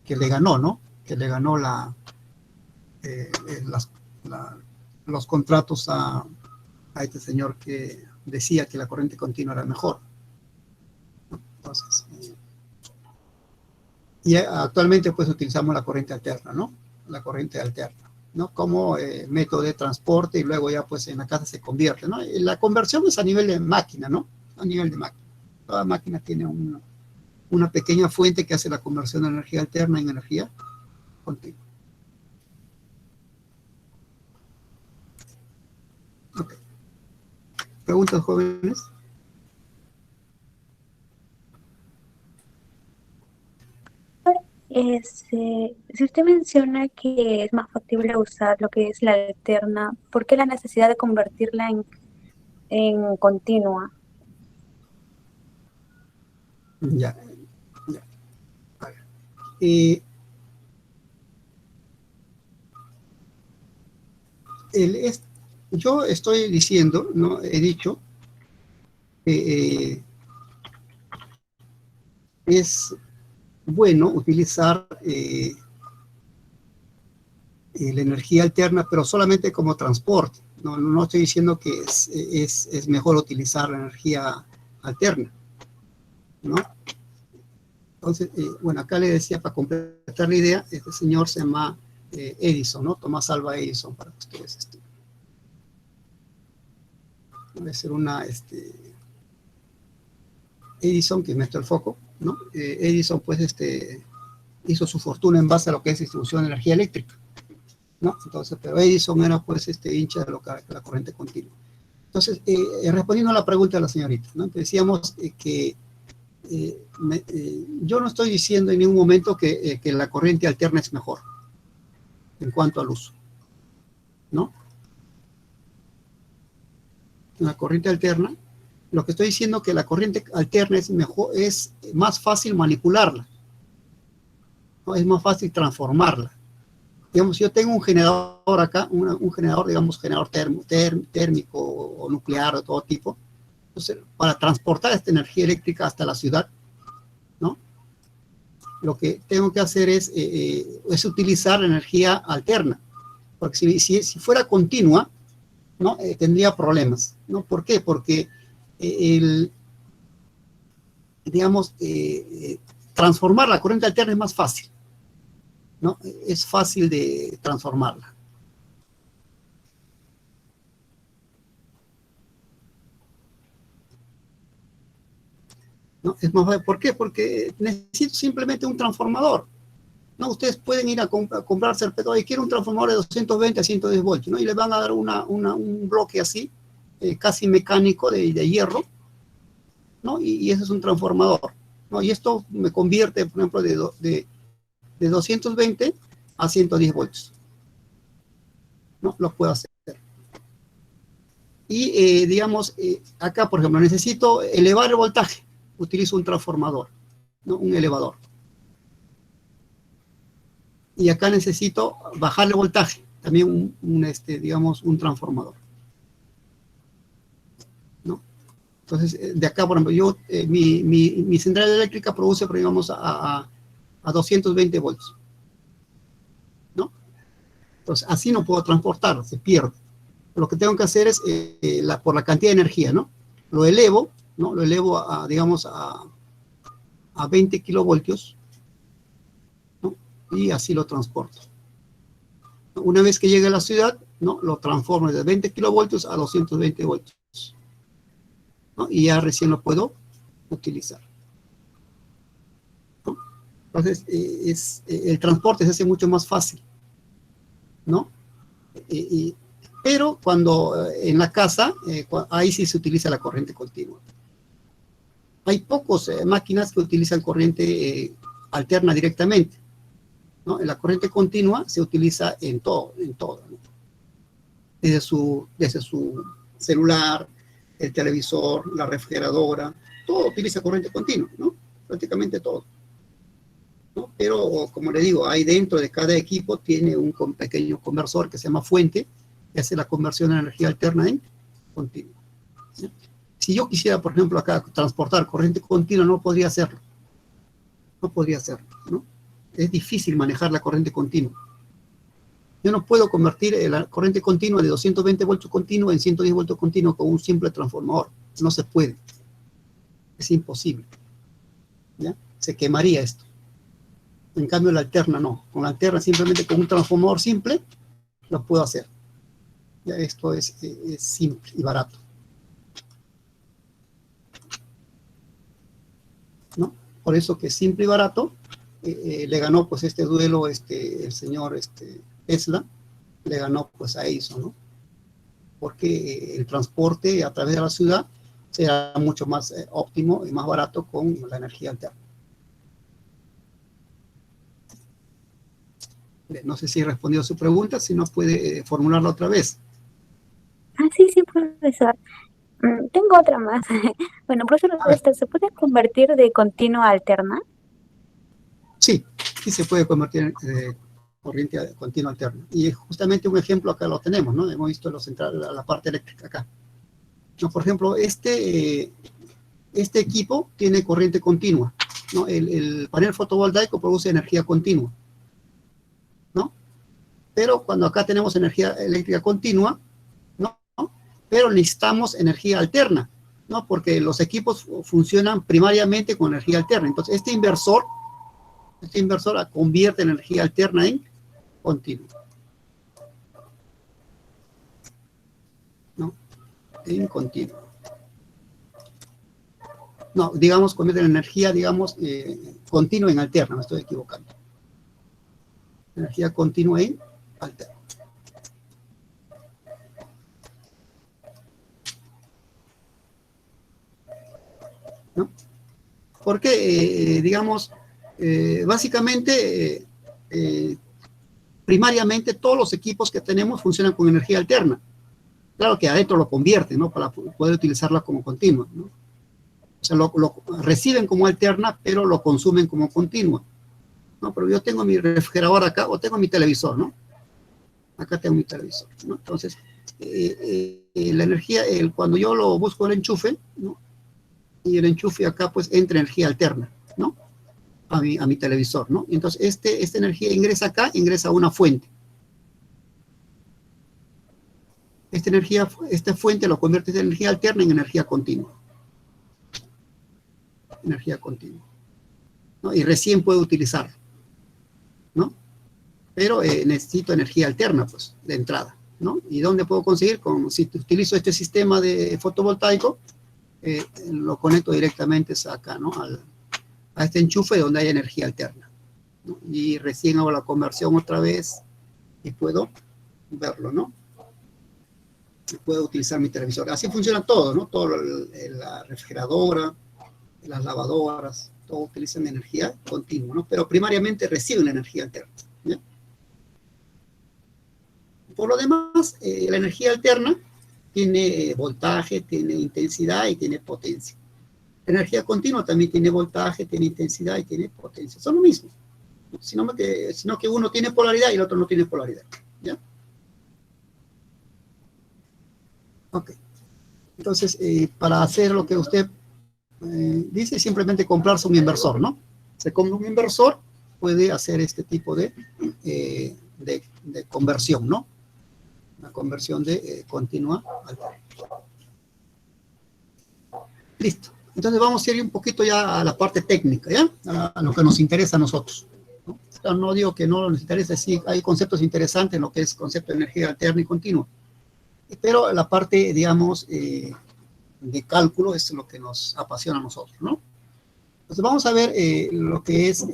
le ganó, ¿no? Que le ganó eh, las, la, los contratos a este señor que decía que la corriente continua era mejor, ¿no? Entonces, y actualmente pues utilizamos la corriente alterna, ¿no? La corriente alterna, ¿no? Como método de transporte y luego ya pues en la casa se convierte, ¿no? Y la conversión es a nivel de máquina, ¿no? A nivel de máquina. Toda máquina tiene una pequeña fuente que hace la conversión de energía alterna en energía continua. Okay. ¿Preguntas, jóvenes? Si usted menciona que es más factible usar lo que es la alterna, ¿por qué la necesidad de convertirla en continua? Ya, ya. A ver. Eh, el, es- yo estoy diciendo, ¿no? He dicho que es bueno utilizar la energía alterna, pero solamente como transporte. No estoy diciendo que es mejor utilizar la energía alterna, ¿no? Entonces, bueno, acá le decía, para completar la idea, este señor se llama Edison, ¿no? Tomás Alva Edison, para que ustedes debe ser una, Edison, que metió el foco, ¿no? Edison, pues, hizo su fortuna en base a lo que es distribución de energía eléctrica, ¿no? Entonces, pero Edison era, pues, hincha de lo que la corriente continua. Entonces, respondiendo a la pregunta de la señorita, ¿no? Decíamos que yo no estoy diciendo en ningún momento que la corriente alterna es mejor en cuanto al uso, ¿no? La corriente alterna, lo que estoy diciendo es que la corriente alterna es mejor, es más fácil manipularla, ¿no? Es más fácil transformarla. Digamos, yo tengo un generador acá, un generador, digamos, generador térmico o nuclear de todo tipo. Entonces, para transportar esta energía eléctrica hasta la ciudad, ¿no? Lo que tengo que hacer es utilizar la energía alterna, porque si fuera continua, ¿no? Tendría problemas, ¿no? ¿Por qué? Porque el, digamos, transformar la corriente alterna es más fácil, ¿no? Es fácil de transformarla, ¿no? Es más fácil. ¿Por qué? Porque necesito simplemente un transformador, ¿no? Ustedes pueden ir a comprarse el petróleo y quieren un transformador de 220 a 110 voltios, ¿no? Y les van a dar un bloque así, casi mecánico de hierro, ¿no? Y ese es un transformador, ¿no? Y esto me convierte, por ejemplo, de 220 a 110 voltios, ¿no? Lo puedo hacer. Y, digamos, acá, por ejemplo, necesito elevar el voltaje, utilizo un transformador, ¿no? Un elevador. Y acá necesito bajar el voltaje, también digamos, un transformador, ¿no? Entonces, de acá, por ejemplo, mi central eléctrica produce, digamos, a 220 volts, ¿no? Entonces, así no puedo transportar, se pierde. Lo que tengo que hacer es, por la cantidad de energía, ¿no? Lo elevo, ¿no? Lo elevo digamos, a 20 kilovoltios, ¿no? Y así lo transporto. Una vez que llegue a la ciudad, ¿no? Lo transformo de 20 kilovoltios a 220 voltios, ¿no? Y ya recién lo puedo utilizar, ¿no? Entonces, el transporte se hace mucho más fácil, ¿no? Pero cuando en la casa, ahí sí se utiliza la corriente continua. Hay pocos máquinas que utilizan corriente alterna directamente, ¿no? La corriente continua se utiliza en todo, ¿no? Desde su celular, el televisor, la refrigeradora, todo utiliza corriente continua, ¿no? Prácticamente todo, ¿no? Pero, como le digo, hay dentro de cada equipo tiene un pequeño conversor que se llama fuente, que hace la conversión de energía alterna en continua, ¿sí? Si yo quisiera, por ejemplo, acá transportar corriente continua, no podría hacerlo, ¿no? Es difícil manejar la corriente continua. Yo no puedo convertir la corriente continua de 220 voltios continua en 110 voltios continua con un simple transformador. No se puede. Es imposible, ¿ya? Se quemaría esto. En cambio, la alterna no. Con la alterna, simplemente con un transformador simple, lo puedo hacer. Ya, esto es simple y barato, ¿no? Por eso que simple y barato le ganó pues este duelo el señor Tesla, le ganó pues a Edison, ¿no? Porque el transporte a través de la ciudad será mucho más óptimo y más barato con la energía alterna. No sé si he respondido a su pregunta, si no puede formularla otra vez. Ah, sí, sí, profesor. Tengo otra más. Bueno, profesor, A ver, ¿se puede convertir de continua a alterna? sí, sí se puede convertir en corriente continua alterna. Y justamente un ejemplo acá lo tenemos, ¿no? Hemos visto la parte eléctrica acá. ¿No? Por ejemplo, este equipo tiene corriente continua, ¿no? El panel fotovoltaico produce energía continua, ¿no? Pero cuando acá tenemos energía eléctrica continua, ¿no? Pero necesitamos energía alterna, ¿no? Porque los equipos funcionan primariamente con energía alterna. Entonces, este inversor convierte energía alterna en continua, ¿no? En continua. No, digamos, convierte la energía, digamos, continua en alterna, me estoy equivocando. Energía continua en alterna. ¿No? Porque, digamos, básicamente, primariamente todos los equipos que tenemos funcionan con energía alterna. Claro que adentro lo convierte, ¿no? Para poder utilizarla como continua, ¿no? O sea, lo reciben como alterna, pero lo consumen como continua, ¿no? Pero yo tengo mi refrigerador acá, o tengo mi televisor, ¿no? Acá tengo mi televisor, ¿no? Entonces, la energía, cuando yo lo busco el enchufe, ¿no? Y el enchufe acá, pues, entra energía alterna, ¿no? A mi televisor, ¿no? Entonces, esta energía ingresa acá, ingresa a una fuente. Esta fuente lo convierte de energía alterna en energía continua. Energía continua, ¿no? Y recién puedo utilizarlo, ¿no? Pero necesito energía alterna, pues, de entrada, ¿no? ¿Y dónde puedo conseguir? Si utilizo este sistema de fotovoltaico, lo conecto directamente acá, ¿no? A este enchufe donde hay energía alterna, ¿no? Y recién hago la conversión otra vez y puedo verlo, ¿no? Y puedo utilizar mi televisor. Así funciona todo, ¿no? Todo, la refrigeradora, las lavadoras, todo utilizan energía continua, ¿no? Pero primariamente reciben energía alterna, ¿ya? Por lo demás, la energía alterna tiene voltaje, tiene intensidad y tiene potencia. La energía continua también tiene voltaje, tiene intensidad y tiene potencia. Son lo mismo, ¿no? Sino que uno tiene polaridad y el otro no tiene polaridad, ¿ya? Ok. Entonces, para hacer lo que usted dice, simplemente comprarse un inversor, ¿no? Se compra un inversor, puede hacer este tipo de conversión, ¿no? Una conversión de continua al... Listo. Entonces vamos a ir un poquito ya a la parte técnica, ¿ya? A lo que nos interesa a nosotros, ¿no? No digo que no nos interese, sí, hay conceptos interesantes en lo que es concepto de energía alterna y continua, pero la parte, digamos, de cálculo es lo que nos apasiona a nosotros, ¿no? Entonces vamos a ver lo que es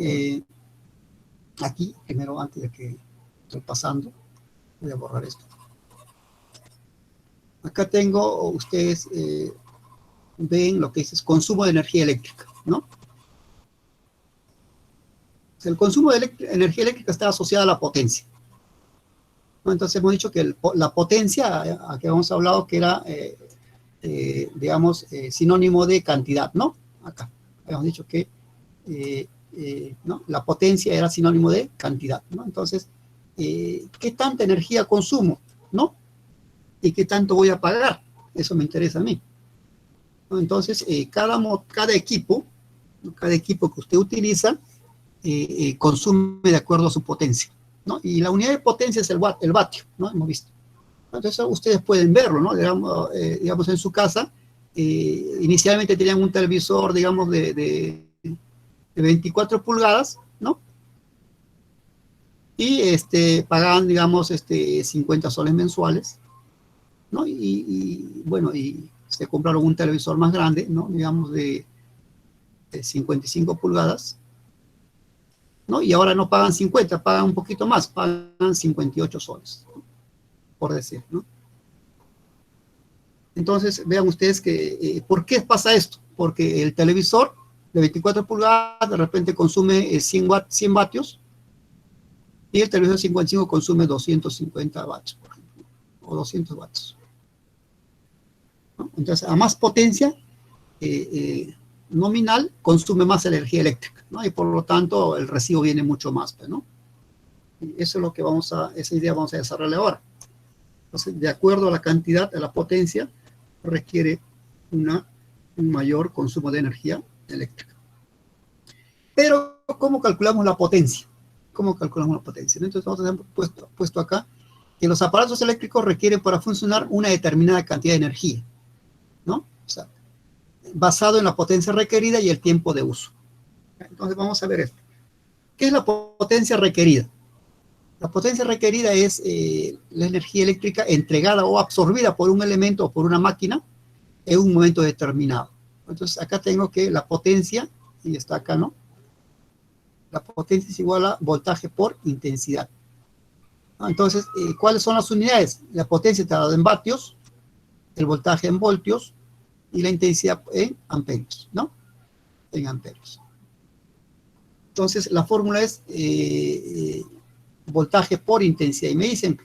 aquí, primero antes de que estoy pasando, voy a borrar esto. Acá tengo, ustedes ven lo que es consumo de energía eléctrica, ¿no? El consumo de energía eléctrica está asociado a la potencia, ¿no? Entonces hemos dicho que la potencia, aquí hemos hablado que era, digamos, sinónimo de cantidad, ¿no? Acá hemos dicho que ¿no? La potencia era sinónimo de cantidad, ¿no? Entonces, ¿qué tanta energía consumo, ¿no? ¿Y qué tanto voy a pagar? Eso me interesa a mí, ¿no? Entonces, cada equipo que usted utiliza, consume de acuerdo a su potencia, ¿no? Y la unidad de potencia es el vatio, ¿no? Hemos visto. Entonces, ustedes pueden verlo, ¿no? Digamos en su casa, inicialmente tenían un televisor, digamos, de 24 pulgadas, ¿no? Y pagaban, digamos, 50 soles mensuales, ¿no? Bueno, y se compraron un televisor más grande, ¿no? Digamos, de 55 pulgadas, ¿no? Y ahora no pagan 50, pagan un poquito más, pagan 58 soles, ¿no? Por decir, ¿no? Entonces, vean ustedes que, ¿por qué pasa esto? Porque el televisor de 24 pulgadas de repente consume 100 vatios, y el televisor 55 consume 250 watts, por ejemplo, o 200 watts. ¿No? Entonces, a más potencia nominal, consume más energía eléctrica, ¿no? Y por lo tanto, el recibo viene mucho más, ¿no? Y eso es lo que esa idea vamos a desarrollar ahora. Entonces, de acuerdo a la cantidad, a la potencia, requiere un mayor consumo de energía eléctrica. Pero, ¿cómo calculamos la potencia? ¿Cómo calculamos la potencia? Entonces, vamos a haber puesto acá que los aparatos eléctricos requieren para funcionar una determinada cantidad de energía, ¿no? O sea, basado en la potencia requerida y el tiempo de uso. Entonces, vamos a ver esto. ¿Qué es la potencia requerida? La potencia requerida es la energía eléctrica entregada o absorbida por un elemento o por una máquina en un momento determinado. Entonces, acá tengo que la potencia, y está acá, ¿no? La potencia es igual a voltaje por intensidad. Entonces, ¿cuáles son las unidades? La potencia está dada en vatios, el voltaje en voltios y la intensidad en amperios, ¿no? En amperios. Entonces, la fórmula es voltaje por intensidad. Y me dicen,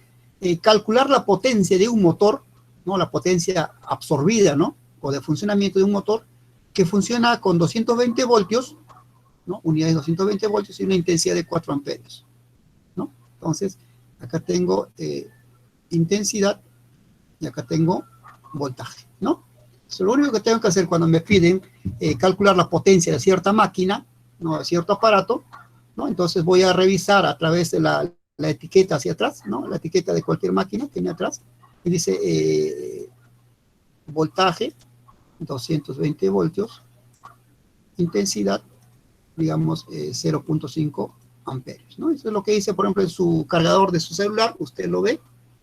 calcular la potencia de un motor, ¿no? La potencia absorbida, ¿no? O de funcionamiento de un motor que funciona con 220 voltios, ¿no? Unidades de 220 voltios y una intensidad de 4 amperios, ¿no? Entonces, acá tengo intensidad y acá tengo voltaje, ¿no? Entonces, lo único que tengo que hacer cuando me piden calcular la potencia de cierta máquina, ¿no? De cierto aparato, ¿no? Entonces voy a revisar a través de la etiqueta hacia atrás, ¿no? La etiqueta de cualquier máquina tiene atrás y dice voltaje, 220 voltios, intensidad, digamos, 0.5 amperios, ¿no? Eso es lo que dice, por ejemplo, en su cargador de su celular, usted lo ve,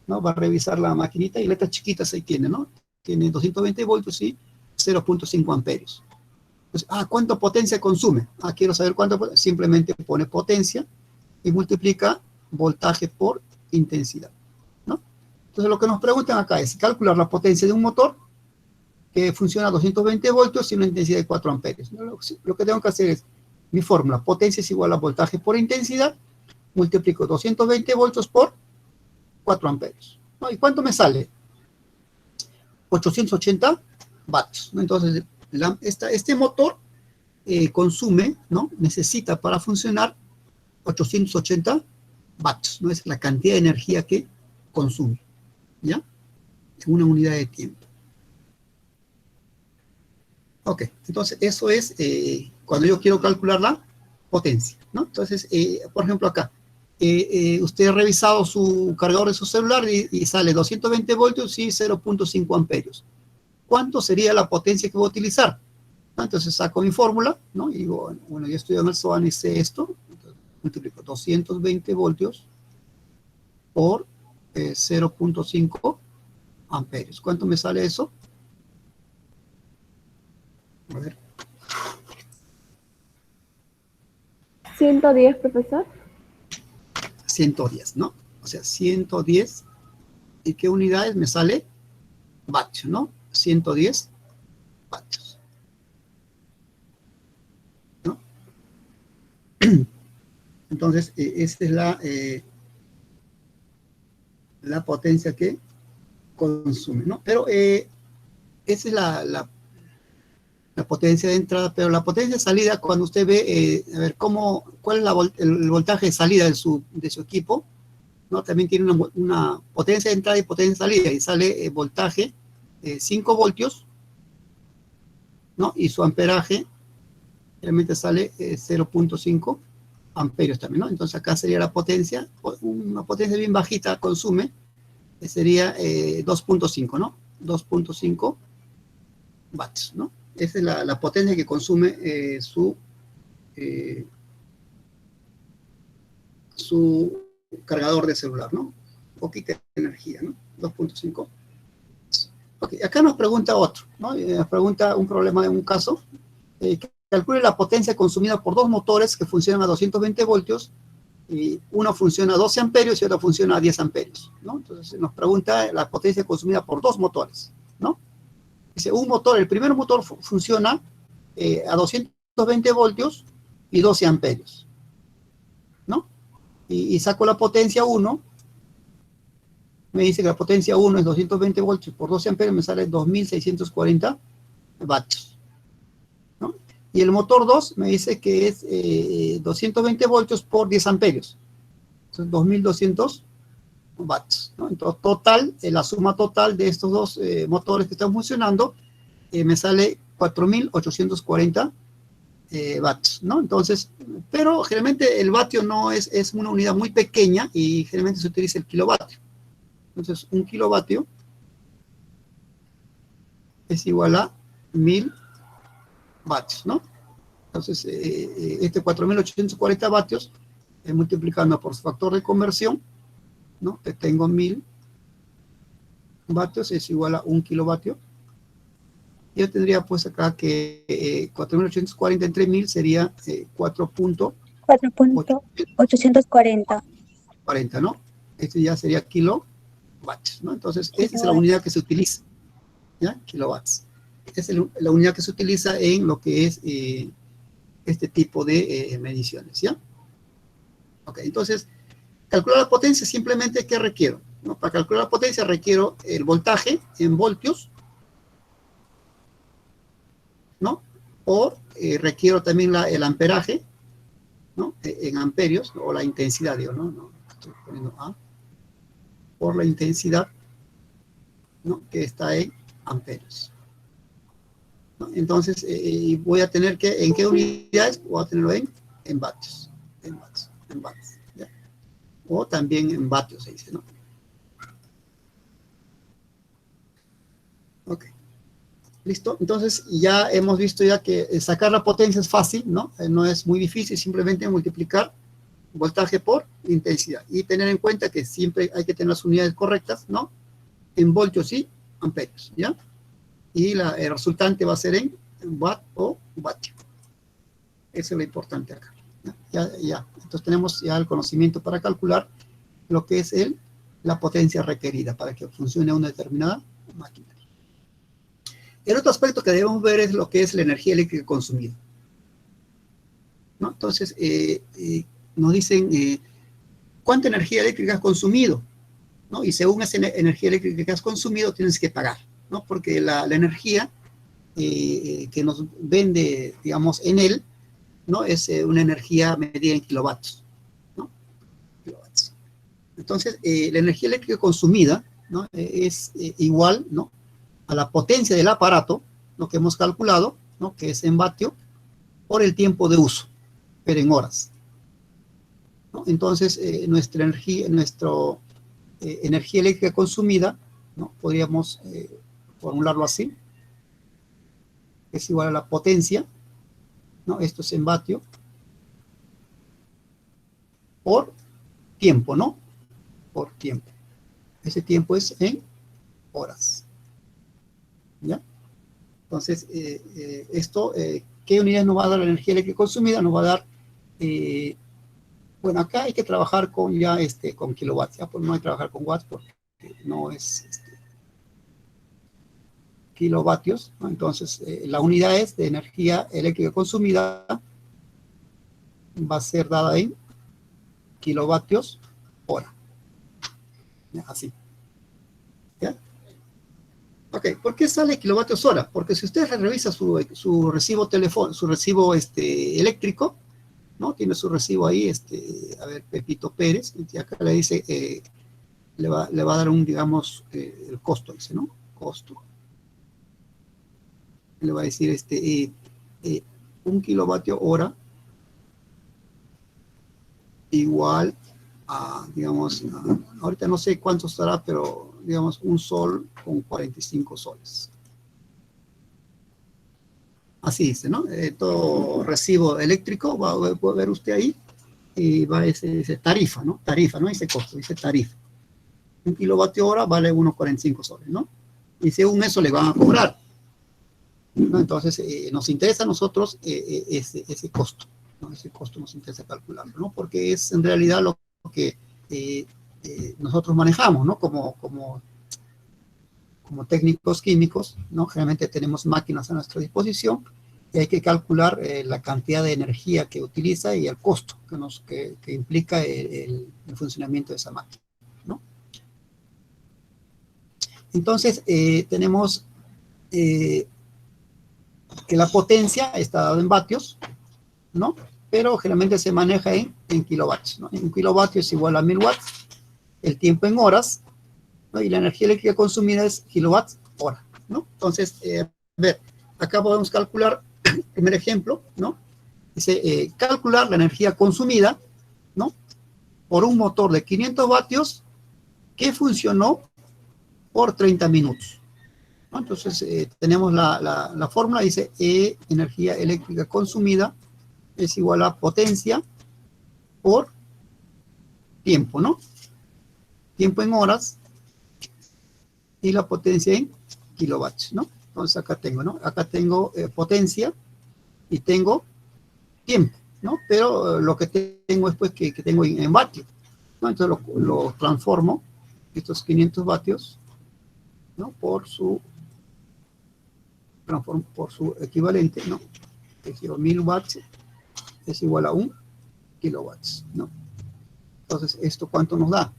¿no? Va a revisar la maquinita y letras chiquitas ahí tiene, ¿no? Tiene 220 voltios y 0.5 amperios. Pues, ¿cuánto potencia consume? Quiero saber cuánto, simplemente pone potencia y multiplica voltaje por intensidad, ¿no? Entonces, lo que nos preguntan acá es calcular la potencia de un motor que funciona a 220 voltios y una intensidad de 4 amperios. Lo que tengo que hacer es, mi fórmula, potencia es igual a voltaje por intensidad, multiplico 220 voltios por 4 amperios, ¿no? ¿Y cuánto me sale? 880 vatios, ¿no? Entonces, este motor consume, ¿no? Necesita para funcionar 880 vatios, ¿no? Es la cantidad de energía que consume, ¿ya? En una unidad de tiempo. Ok, entonces eso es cuando yo quiero calcular la potencia, ¿no? Entonces, por ejemplo, acá, usted ha revisado su cargador de su celular y sale 220 voltios y 0.5 amperios. ¿Cuánto sería la potencia que voy a utilizar? Entonces saco mi fórmula, ¿no? Y digo, bueno, yo estudié en el SOAN y sé esto. Entonces, multiplico 220 voltios por 0.5 amperios. ¿Cuánto me sale eso? A ver. 110, profesor. 110, ¿no? O sea, 110. ¿Y qué unidades me sale? Vatios, ¿no? 110 vatios, ¿no? Entonces, esta es la potencia que consume, ¿no? Pero esa es la potencia de entrada, pero la potencia de salida, cuando usted ve, a ver, cuál es el voltaje de salida de su equipo, ¿no? También tiene una potencia de entrada y potencia de salida, y sale voltaje 5 voltios, ¿no? Y su amperaje realmente sale 0.5 amperios también, ¿no? Entonces acá sería la potencia, una potencia bien bajita consume, sería 2.5, ¿no? 2.5 vatios, ¿no? Esa es la potencia que consume su cargador de celular, ¿no? Poquita energía, ¿no? 2.5. Ok, acá nos pregunta otro, ¿no? Nos pregunta un problema de un caso. Calcule la potencia consumida por dos motores que funcionan a 220 voltios y uno funciona a 12 amperios y otro funciona a 10 amperios, ¿no? Entonces nos pregunta la potencia consumida por dos motores, ¿no? Dice, el primer motor funciona a 220 voltios y 12 amperios, ¿no? y saco la potencia 1, me dice que la potencia 1 es 220 voltios por 12 amperios, me sale 2640 vatios, ¿no? Y el motor 2 me dice que es 220 voltios por 10 amperios, entonces 2200 vatios, ¿no? Entonces, total, la suma total de estos dos motores que están funcionando, me sale 4840 vatios, ¿no? Entonces, pero generalmente el vatio no es una unidad muy pequeña y generalmente se utiliza el kilovatio. Entonces, un kilovatio es igual a 1000 vatios, ¿no? Entonces, este 4840 vatios, multiplicando por su factor de conversión, ¿no? Que tengo 1000 vatios es igual a 1 kilovatio. Yo tendría pues acá que 4840 entre 1000 sería 4.840. 40, ¿no? Este ya sería kilovatios, ¿no? Entonces, esta es la unidad que se utiliza, ¿ya? Kilowatts. Esta es la unidad que se utiliza en lo que es este tipo de mediciones, ¿ya? Ok, entonces, calcular la potencia simplemente, ¿qué requiero? ¿No? Para calcular la potencia requiero el voltaje en voltios, ¿no? O requiero también el amperaje, ¿no? En amperios, o la intensidad, digo, ¿no? Estoy poniendo A, por la intensidad, ¿no? Que está en amperios, ¿no? Entonces, voy a tener que, ¿en qué unidades? Voy a tenerlo en vatios, ¿ya? O también en vatios, se dice, ¿no? Ok. ¿Listo? Entonces ya hemos visto ya que sacar la potencia es fácil, ¿no? No es muy difícil, simplemente multiplicar voltaje por intensidad. Y tener en cuenta que siempre hay que tener las unidades correctas, ¿no? En voltios y amperios, ¿ya? Y el resultante va a ser en watt o vatio. Eso es lo importante acá. Ya. Entonces tenemos ya el conocimiento para calcular lo que es la potencia requerida para que funcione una determinada máquina. El otro aspecto que debemos ver es lo que es la energía eléctrica consumida, ¿no? Entonces, nos dicen cuánta energía eléctrica has consumido, ¿no? Y según esa energía eléctrica que has consumido, tienes que pagar, ¿no? Porque la energía que nos vende, digamos, Enel, ¿no? Es una energía medida en kilovatios, ¿no? Kilowatts. Entonces, la energía eléctrica consumida, ¿no? Es igual, ¿no? A la potencia del aparato, lo que hemos calculado, ¿no? Que es en vatio, por el tiempo de uso, pero en horas, ¿no? Entonces, nuestra energía eléctrica consumida, ¿no? Podríamos formularlo así, es igual a la potencia, ¿no? Esto es en vatio, por tiempo, ¿no? Por tiempo. Ese tiempo es en horas, ¿ya? Entonces, esto, ¿qué unidad nos va a dar la energía eléctrica consumida? Nos va a dar, bueno, acá hay que trabajar con con kilowatts, ¿ya? Pues no hay que trabajar con watts porque no es kilovatios, ¿no? Entonces, la unidad de energía eléctrica consumida va a ser dada en kilovatios hora, ¿ya? Así, ¿ya? Ok, ¿por qué sale kilovatios hora? Porque si usted revisa su recibo eléctrico, ¿no? Tiene su recibo ahí, a ver, Pepito Pérez, y acá le dice, le va a dar digamos, el costo, dice, ¿no? Costo. Le va a decir, 1 kilovatio hora igual a, digamos, ahorita no sé cuánto estará, pero, digamos, 1 sol con 45 soles. Así dice, ¿no? Todo recibo eléctrico, va a ver usted ahí, y va ese tarifa, ¿no? Tarifa, no dice costo, dice tarifa. 1 kilovatio hora vale 1,45 soles, ¿no? Y según eso le van a cobrar, ¿no? Entonces, nos interesa a nosotros ese costo, ¿no? Ese costo nos interesa calcularlo, ¿no? Porque es en realidad lo que nosotros manejamos, ¿no? Como técnicos químicos, ¿no? Generalmente tenemos máquinas a nuestra disposición y hay que calcular la cantidad de energía que utiliza y el costo que implica el funcionamiento de esa máquina, ¿no? Entonces, tenemos que la potencia está dada en vatios, ¿no? Pero generalmente se maneja en kilovatios, ¿no? Un kilovatio es igual a 1000 watts, el tiempo en horas, ¿no? Y la energía eléctrica consumida es kilowatts hora, ¿no? Entonces, a ver, acá podemos calcular, primer ejemplo, ¿no? Dice, calcular la energía consumida, ¿no? Por un motor de 500 vatios que funcionó por 30 minutos, ¿no? Entonces, tenemos la fórmula, dice, energía eléctrica consumida es igual a potencia por tiempo, ¿no? Tiempo en horas y la potencia en kilovatios, ¿no? Entonces acá tengo, ¿no? Acá tengo potencia y tengo tiempo, ¿no? Pero lo que tengo es pues que tengo en vatios, ¿no? Entonces lo transformo, estos 500 vatios, ¿no? Por su equivalente, ¿no? Es decir, 1000 watts es igual a 1 kilowatts, ¿no? Entonces, ¿esto cuánto nos da?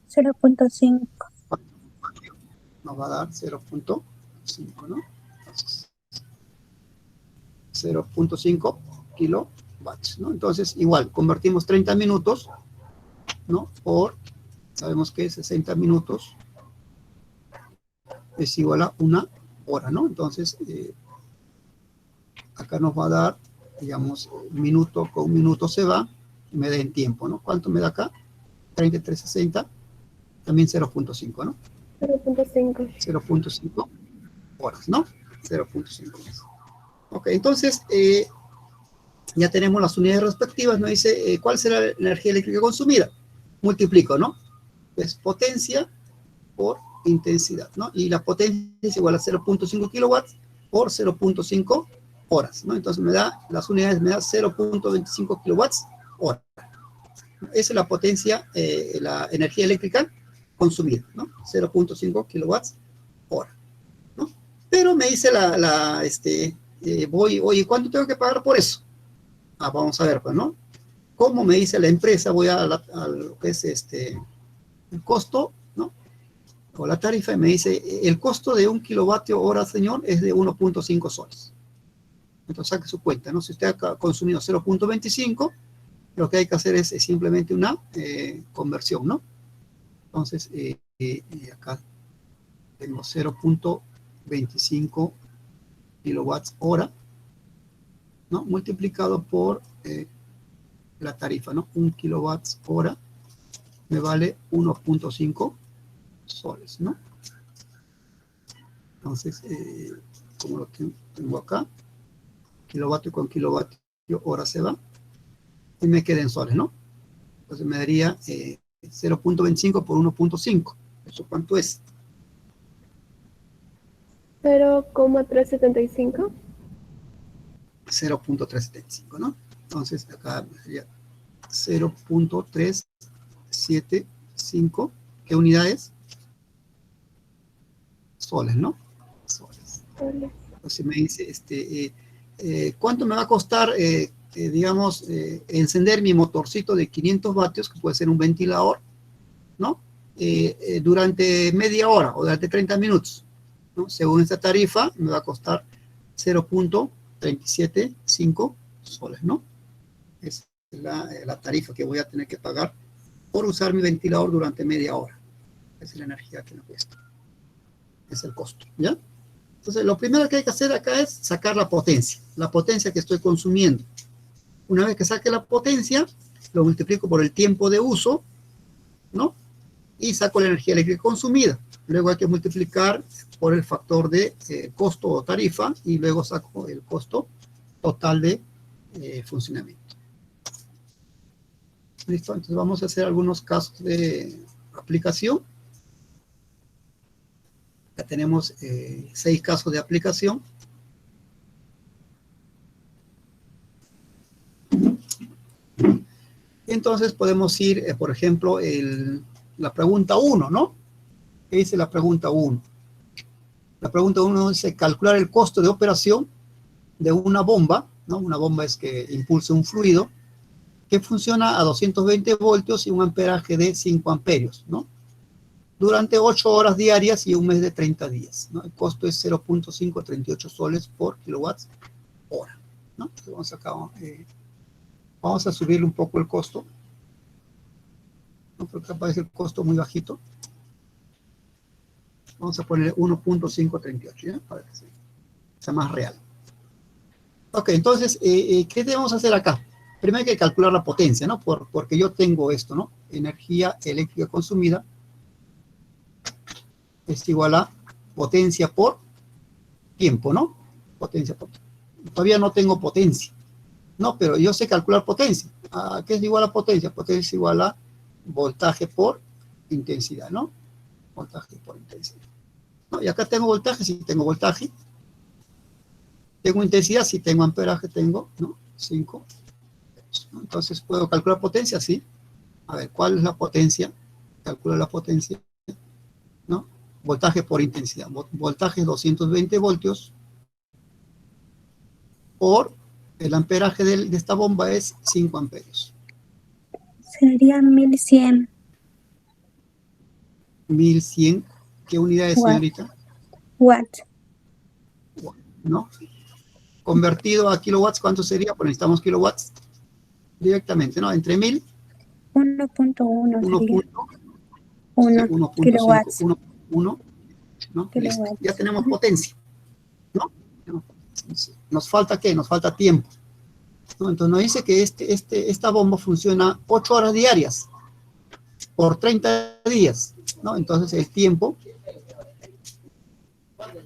0.5. Nos va a dar 0.5, ¿no? Entonces, 0.5 kilowatts, ¿no? Entonces, igual, convertimos 30 minutos, ¿no? Por, sabemos que 60 minutos es igual a una hora, ¿no? Entonces, acá nos va a dar, digamos, minuto con minuto se va, y me da en tiempo, ¿no? ¿Cuánto me da acá? 3360, también 0.5, ¿no? 0.5. 0.5 horas, ¿no? 0.5 horas. Ok, entonces, ya tenemos las unidades respectivas, nos dice, ¿cuál será la energía eléctrica consumida? Multiplico, ¿no? Es potencia por intensidad, ¿no? Y la potencia es igual a 0.5 kilowatts por 0.5 horas, ¿no? Entonces me da, las unidades me da 0.25 kilowatts hora. Esa es la potencia, la energía eléctrica consumida, ¿no? 0.5 kilowatts hora, ¿no? Pero me dice oye, ¿cuánto tengo que pagar por eso? Vamos a ver, pues, ¿no? Como me dice la empresa, voy a lo que es el costo, ¿no? O la tarifa, y me dice, el costo de 1 kilovatio hora, señor, es de 1.5 soles. Entonces saque su cuenta, ¿no? Si usted ha consumido 0.25, lo que hay que hacer es simplemente una conversión, ¿no? Entonces, acá tengo 0.25 kilowatts hora, ¿no? Multiplicado por la tarifa, ¿no? 1 kilowatts hora me vale 1.5 soles, ¿no? Entonces, como lo tengo acá, kilovatio con kilovatio hora se va, y me queda en soles, ¿no? Entonces me daría 0.25 por 1.5. ¿Eso cuánto es? 0,375. 0.375, ¿no? Entonces acá sería 0.375. ¿Qué unidades? Soles, ¿no? Soles. Entonces me dice, ¿cuánto me va a costar, digamos, encender mi motorcito de 500 vatios, que puede ser un ventilador, ¿no? Durante media hora o durante 30 minutos, ¿no? Según esta tarifa, me va a costar 0.375 soles, ¿no? Es la tarifa que voy a tener que pagar por usar mi ventilador durante media hora. Esa es la energía que me cuesta. Es el costo, ¿ya? Entonces, lo primero que hay que hacer acá es sacar la potencia que estoy consumiendo. Una vez que saque la potencia, lo multiplico por el tiempo de uso, ¿no? Y saco la energía eléctrica consumida. Luego hay que multiplicar por el factor de costo o tarifa, y luego saco el costo total de funcionamiento. ¿Listo? Entonces vamos a hacer algunos casos de aplicación. Ya tenemos 6 casos de aplicación. Entonces podemos ir, por ejemplo, la pregunta 1, ¿no? ¿Qué dice la pregunta 1? La pregunta 1 dice calcular el costo de operación, de una bomba, ¿no? Una bomba es que impulsa un fluido que funciona a 220 voltios y un amperaje de 5 amperios, ¿no? Durante 8 horas diarias y un mes de 30 días, ¿no? El costo es 0.538 soles por kilowatts hora, ¿no? Entonces vamos a subirle un poco el costo, ¿no? Porque aparece el costo muy bajito. Vamos a poner 1.538, ¿ya? Para que sea más real. Ok, entonces, ¿qué debemos hacer acá? Primero hay que calcular la potencia, ¿no? Porque yo tengo esto, ¿no? Energía eléctrica consumida es igual a potencia por tiempo, ¿no? Potencia por tiempo. Todavía no tengo potencia, ¿no? Pero yo sé calcular potencia. ¿Qué es igual a potencia? Potencia es igual a voltaje por intensidad, ¿no? Voltaje por intensidad. ¿No? Y acá tengo voltaje, sí tengo voltaje. Tengo intensidad, sí tengo amperaje, tengo, ¿no? 5. ¿No? Entonces, ¿puedo calcular potencia? Sí. A ver, ¿cuál es la potencia? Calcula la potencia, ¿no? Voltaje por intensidad. Voltaje es 220 voltios por el amperaje de esta bomba es 5 amperios. Sería 1100 1100. ¿Qué unidad es, señorita? watts. ¿No? Convertido a kilowatts, ¿cuánto sería? Pues necesitamos kilowatts directamente, ¿no? Entre 1000. 1.1 sería 1.5, kilowatts. 1.1, ¿no? Listo. Ya tenemos potencia, ¿no? ¿Nos falta qué? Nos falta tiempo, ¿no? Entonces nos dice que esta bomba funciona 8 horas diarias por 30 días, ¿no? Entonces el tiempo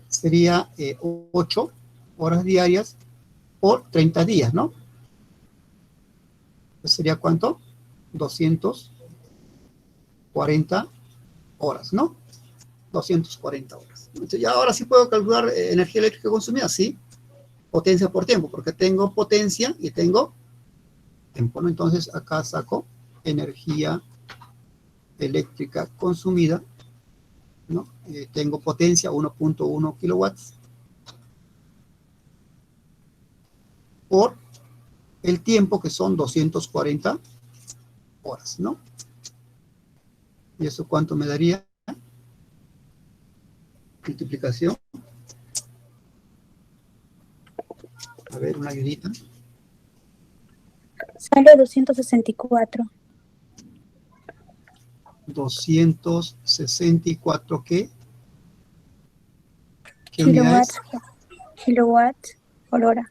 sería 8 horas diarias por 30 días, ¿no? Entonces sería ¿cuánto? 240 horas, ¿no? 240 horas. Entonces, ya ahora sí puedo calcular energía eléctrica consumida, sí, potencia por tiempo, porque tengo potencia y tengo tiempo, ¿no? Entonces acá saco energía eléctrica consumida, ¿no? Tengo potencia 1.1 kilowatts por el tiempo que son 240 horas, ¿no? ¿Y eso cuánto me daría? Multiplicación. A ver, una ayudita. Sale 264. 264, ¿qué? ¿Qué unidad es? Kilowatts por hora.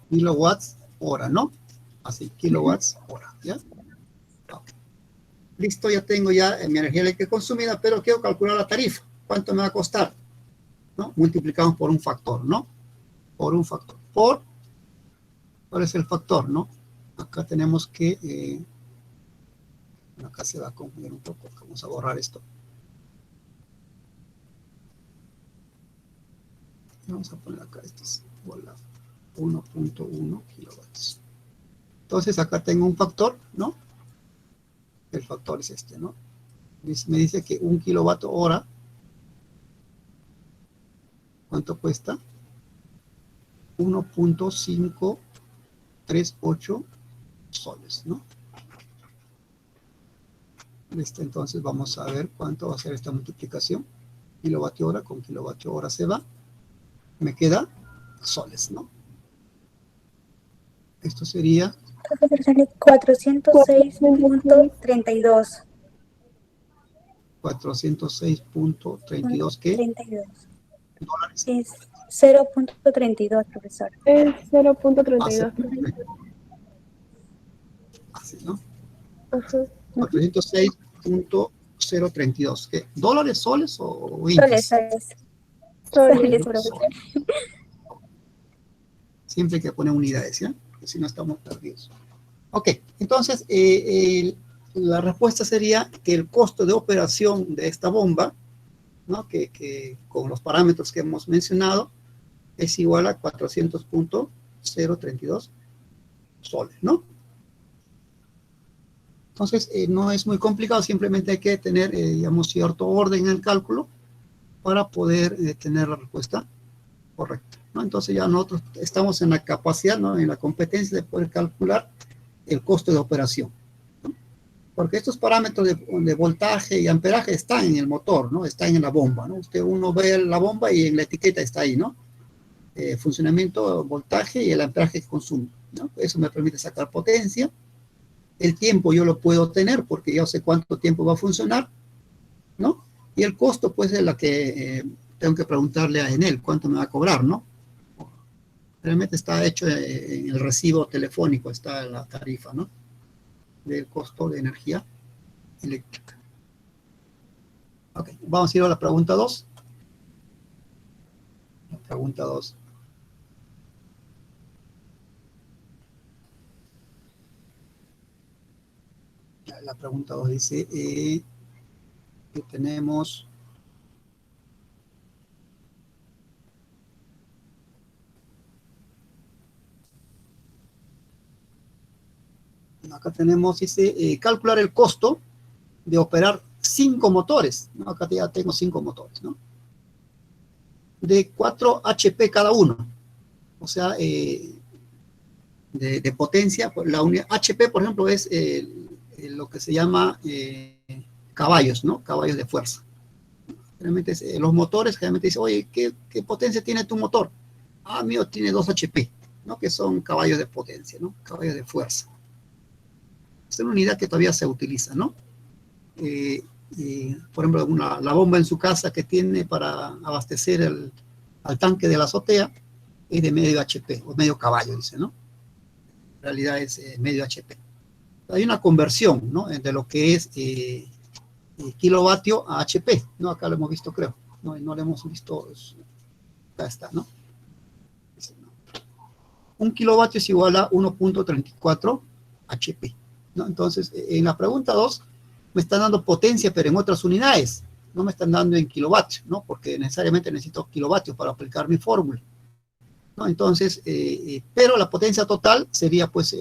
Kilowatts hora, ¿no? Así, kilowatts hora, ¿ya? Okay. Listo, ya tengo ya mi energía eléctrica consumida, pero quiero calcular la tarifa. ¿Cuánto me va a costar? ¿No? Multiplicamos por un factor, ¿no? Por un factor. ¿Cuál es el factor, no? Acá tenemos que... acá se va a confundir un poco. Vamos a borrar esto. Vamos a poner acá estos. 1.1 kilowatts. Entonces acá tengo un factor, ¿no? El factor es este, ¿no? Me dice que 1 kilowatt hora, ¿cuánto cuesta? 1.538 soles, ¿no? Listo, entonces vamos a ver cuánto va a ser esta multiplicación. Kilovatio hora con kilovatio hora se va. Me queda soles, ¿no? Esto sería... Sale 406.32. 406.32, ¿qué? 32. Dólares. Es 0.32, profesor. Es 0.32. Así, ¿no? Ajá. 406.032. ¿Qué? ¿Dólares, soles o Soles, soles? soles. Siempre hay que poner unidades, ¿ya? Porque si no estamos perdidos. Ok, entonces la respuesta sería que el costo de operación de esta bomba, ¿no? que con los parámetros que hemos mencionado, es igual a 400.032 soles, ¿no? Entonces, no es muy complicado, simplemente hay que tener, digamos, cierto orden en el cálculo para poder tener la respuesta correcta. ¿no? Entonces ya nosotros estamos en la capacidad, ¿no? En la competencia de poder calcular el costo de operación, ¿no? Porque estos parámetros de voltaje y amperaje están en el motor, ¿no? Están en la bomba, ¿no? Uno ve la bomba y en la etiqueta está ahí, ¿no? Funcionamiento, voltaje y el amperaje que consume, ¿no? Eso me permite sacar potencia. El tiempo yo lo puedo tener porque yo sé cuánto tiempo va a funcionar, ¿no? Y el costo, pues, es la que tengo que preguntarle a Enel cuánto me va a cobrar, ¿no? Realmente está hecho en el recibo telefónico, está la tarifa, ¿no? Del costo de energía eléctrica. Ok, vamos a ir a la pregunta 2. La pregunta 2. La pregunta 2 dice que tenemos... Acá tenemos, dice, calcular el costo de operar 5 motores, ¿no? Acá ya tengo 5 motores, ¿no? De 4 HP cada uno. O sea, de potencia, la unidad HP, por ejemplo, es lo que se llama caballos, ¿no? Caballos de fuerza. Realmente los motores generalmente dicen, oye, ¿qué potencia tiene tu motor? Ah, mío tiene 2 HP, ¿no? Que son caballos de potencia, ¿no? Caballos de fuerza. Es una unidad que todavía se utiliza, ¿no? Por ejemplo, la bomba en su casa que tiene para abastecer al tanque de la azotea es de medio HP, o medio caballo, dice, ¿no? En realidad es medio HP. Hay una conversión, ¿no? De lo que es kilovatio a HP, ¿no? Acá lo hemos visto, creo. No lo hemos visto. Acá está, ¿no? Un kilovatio es igual a 1.34 HP, ¿no? Entonces, en la pregunta 2, me están dando potencia, pero en otras unidades. No me están dando en kilovatios, ¿no? Porque necesariamente necesito kilovatios para aplicar mi fórmula, ¿no? Entonces, pero la potencia total sería, pues,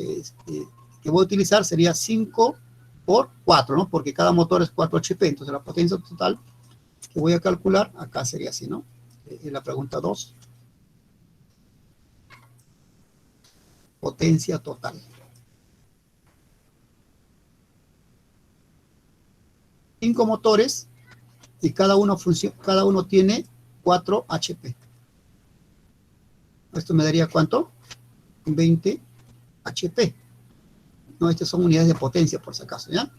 que voy a utilizar sería 5 por 4, ¿no? Porque cada motor es 4 HP. Entonces, la potencia total que voy a calcular acá sería así, ¿no? En la pregunta 2. Potencia total. 5 motores y cada uno tiene 4 HP. Esto me daría ¿cuánto? 20 HP. No, estas son unidades de potencia, por si acaso, ¿ya?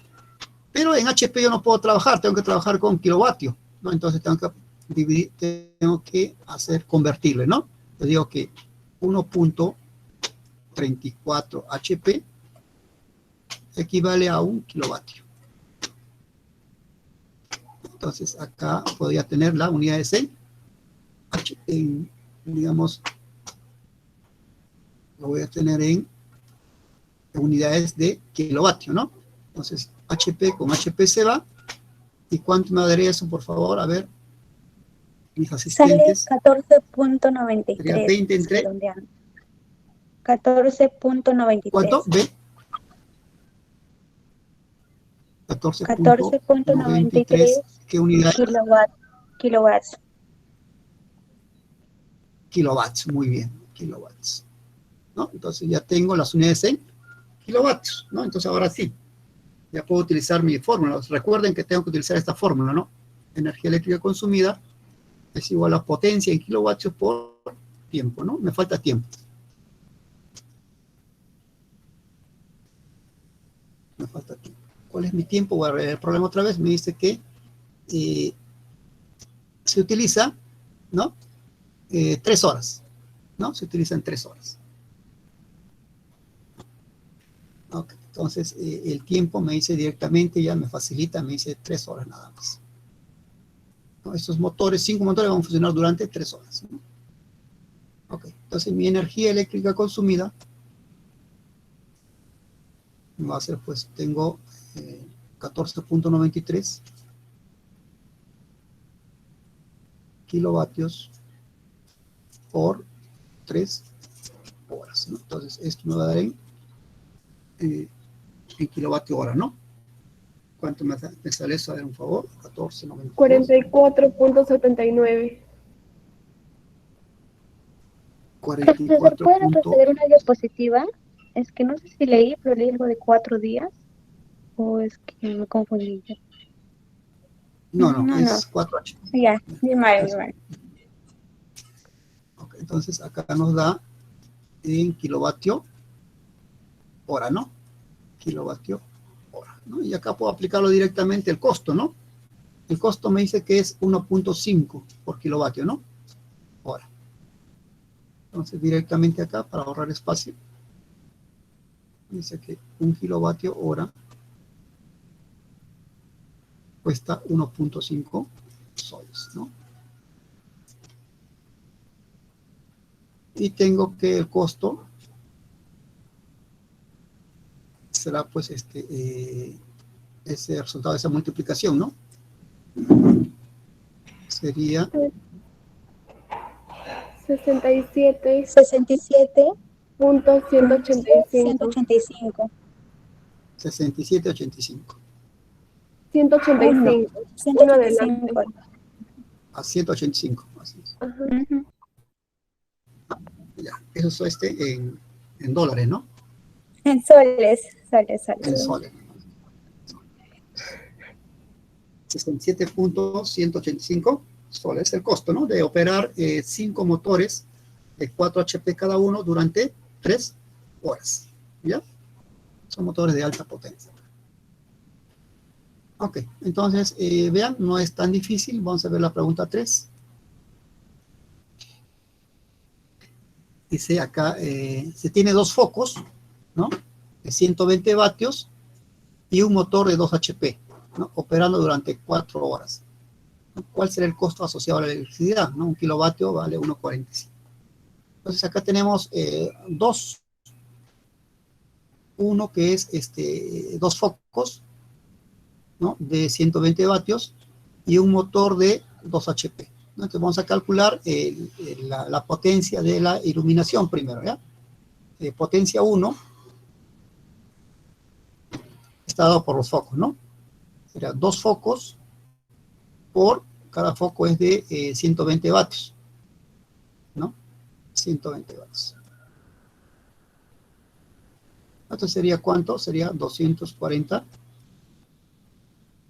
Pero en HP yo no puedo trabajar, tengo que trabajar con kilovatio, ¿no? Entonces tengo que dividir, tengo que convertirle, ¿no? Yo digo que 1.34 HP equivale a 1 kilovatio. Entonces acá podría tener la unidad de 6, digamos, lo voy a tener en unidades de kilovatio, ¿no? Entonces HP con HP se va. ¿Y cuánto me daría eso, por favor? A ver, mis asistentes. Sale 14.93. Sería 20 entre... 14.93. ¿Cuánto? ¿Ve? 14.93. ¿Qué unidad? Kilowatts. Kilowatts, muy bien, kilowatts, ¿no? Entonces ya tengo las unidades en kilovatios, ¿no? Entonces ahora sí, ya puedo utilizar mi fórmula. Recuerden que tengo que utilizar esta fórmula, ¿no? Energía eléctrica consumida es igual a potencia en kilovatios por tiempo, ¿no? Me falta tiempo. Me falta tiempo. ¿Cuál es mi tiempo? Voy a ver el problema otra vez. Me dice que se utiliza, ¿no? 3 horas, ¿no? Se utilizan 3 horas. Ok, entonces el tiempo me dice directamente, ya me facilita, me dice 3 horas nada más, ¿no? Estos motores, 5 motores van a funcionar durante 3 horas, ¿no? Ok, entonces mi energía eléctrica consumida va a ser, pues, tengo 14.93 kilovatios por 3 horas, ¿no? Entonces esto me va a dar en kilovatio hora, ¿no? ¿Cuánto me sale eso? A ver, un favor. 14.92. 44.79. Profesor, ¿puede 44 retroceder una diapositiva? Es que no sé si leí, pero leí algo de 4 días. ¿O es que me confundí? no, no, No, no. es 4H. Ya, mi mal, mi Es- mal. ok, entonces acá nos da en kilovatio hora, ¿no? Kilovatio hora, ¿no? Y acá puedo aplicarlo directamente el costo, ¿no? El costo me dice que es 1.5 por kilovatio, ¿no? Hora. Entonces directamente acá, para ahorrar espacio, dice que 1 kilovatio hora cuesta 1.5 soles, ¿no? Y tengo que el costo será pues ese resultado de esa multiplicación, ¿no? Sería 67.185. 67.185. 67.85 Oh, no. 185. Uno adelante. 185. a 185. Así es. Ajá. Ujú. Ya, eso es en dólares, ¿no? En soles, soles, En soles. soles. 67.185 soles el costo, ¿no? De operar 5 motores de 4 HP cada uno durante 3 horas. ¿Ya? Son motores de alta potencia. Ok, entonces, vean, no es tan difícil. Vamos a ver la pregunta 3. Dice acá, se tiene dos focos, ¿no? De 120 vatios y un motor de 2 HP, ¿no? Operando durante 4 horas. ¿Cuál será el costo asociado a la electricidad? ¿No? 1 kilovatio vale 1,45. Entonces acá tenemos dos. Uno que es dos focos, ¿no? De 120 vatios y un motor de 2 HP. ¿No? Entonces vamos a calcular la potencia de la iluminación primero, ¿ya? Potencia 1 está dado por los focos, ¿no? Sería dos focos por cada foco es de 120 vatios, ¿no? 120 vatios. Esto sería ¿cuánto? Sería 240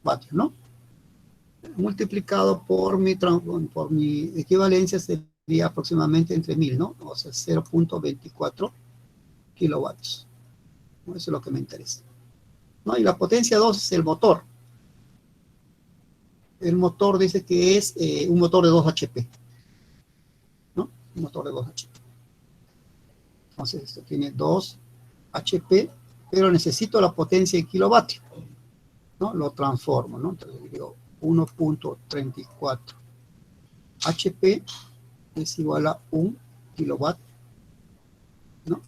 vatios, ¿no? Multiplicado por mi equivalencia sería aproximadamente entre 1000, ¿no? O sea, 0.24 kilovatios. ¿No? Eso es lo que me interesa, ¿no? Y la potencia 2 es el motor. El motor dice que es un motor de 2 HP, ¿no? Un motor de 2 HP. Entonces, esto tiene 2 HP, pero necesito la potencia en kilovatios, ¿no? Lo transformo, ¿no? Entonces digo 1.34 HP es igual a 1 kilowatt, ¿no?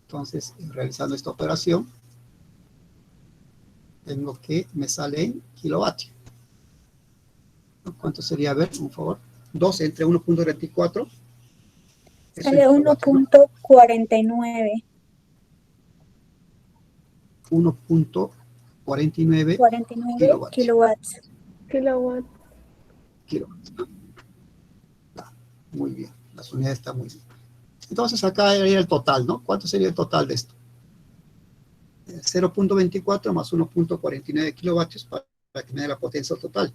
Entonces, realizando esta operación, tengo que me sale en kilovatios, ¿no? ¿Cuánto sería? A ver, por favor. 2 entre 1.34 es en Sale kilovatios, ¿no? 1.49. 1.49 49 kilovatios. kilowatts. Kilowatt. Kilowatts, ¿no? Muy bien, las unidades están muy bien. Entonces acá era el total, ¿no? ¿Cuánto sería el total de esto? 0.24 más 1.49 kilovatios para que me dé la potencia total.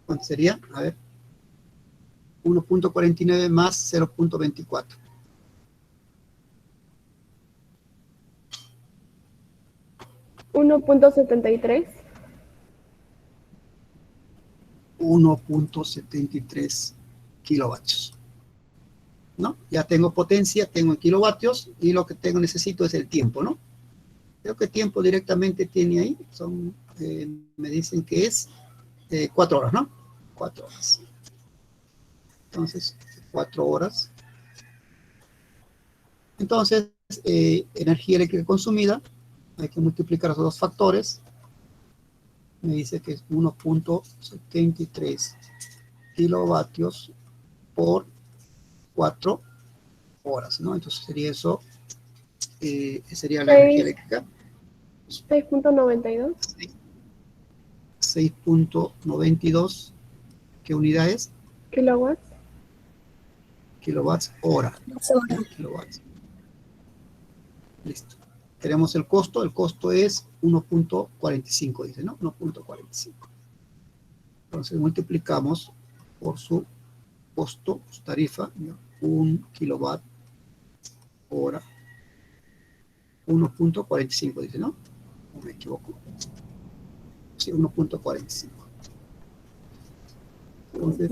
¿Cuánto sería? A ver. 1.49 más 0.24. 1.73. 1.73 kilovatios, ¿no? Ya tengo potencia, tengo en kilovatios y lo que necesito es el tiempo, ¿no? Creo que tiempo directamente tiene ahí, me dicen que es 4 horas, ¿no? 4 horas. Entonces, 4 horas. Entonces, energía eléctrica consumida, hay que multiplicar esos dos factores. Me dice que es 1.73 kilovatios por 4 horas, ¿no? Entonces sería eso, sería la energía eléctrica. 6.92. 6.92, ¿qué unidad es? Kilowatts. Kilowatts hora. Kilowatts. Listo. Tenemos el costo es 1.45, dice, ¿no? 1.45. Entonces multiplicamos por su costo, su tarifa, 1 kilowatt hora, 1.45, dice, ¿no? No me equivoco. Sí, 1.45. Entonces,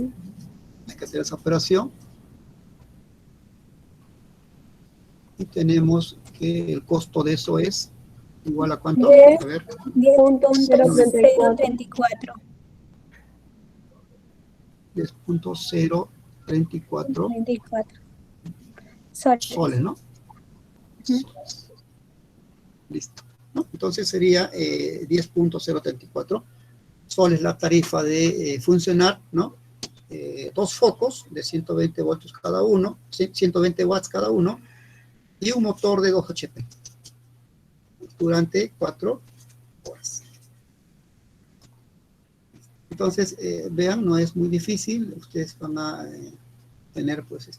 hay que hacer esa operación. Y tenemos que el costo de eso es igual a ¿cuánto? A ver, 10.034. 10.034 34 soles. soles, ¿no? Soles. Listo, ¿no? Entonces sería 10.034 soles la tarifa de funcionar, ¿no? Dos focos de 120 voltios cada uno, 120 watts cada uno, y un motor de 2 HP durante 4 horas. Entonces, vean, no es muy difícil, ustedes van a tener pues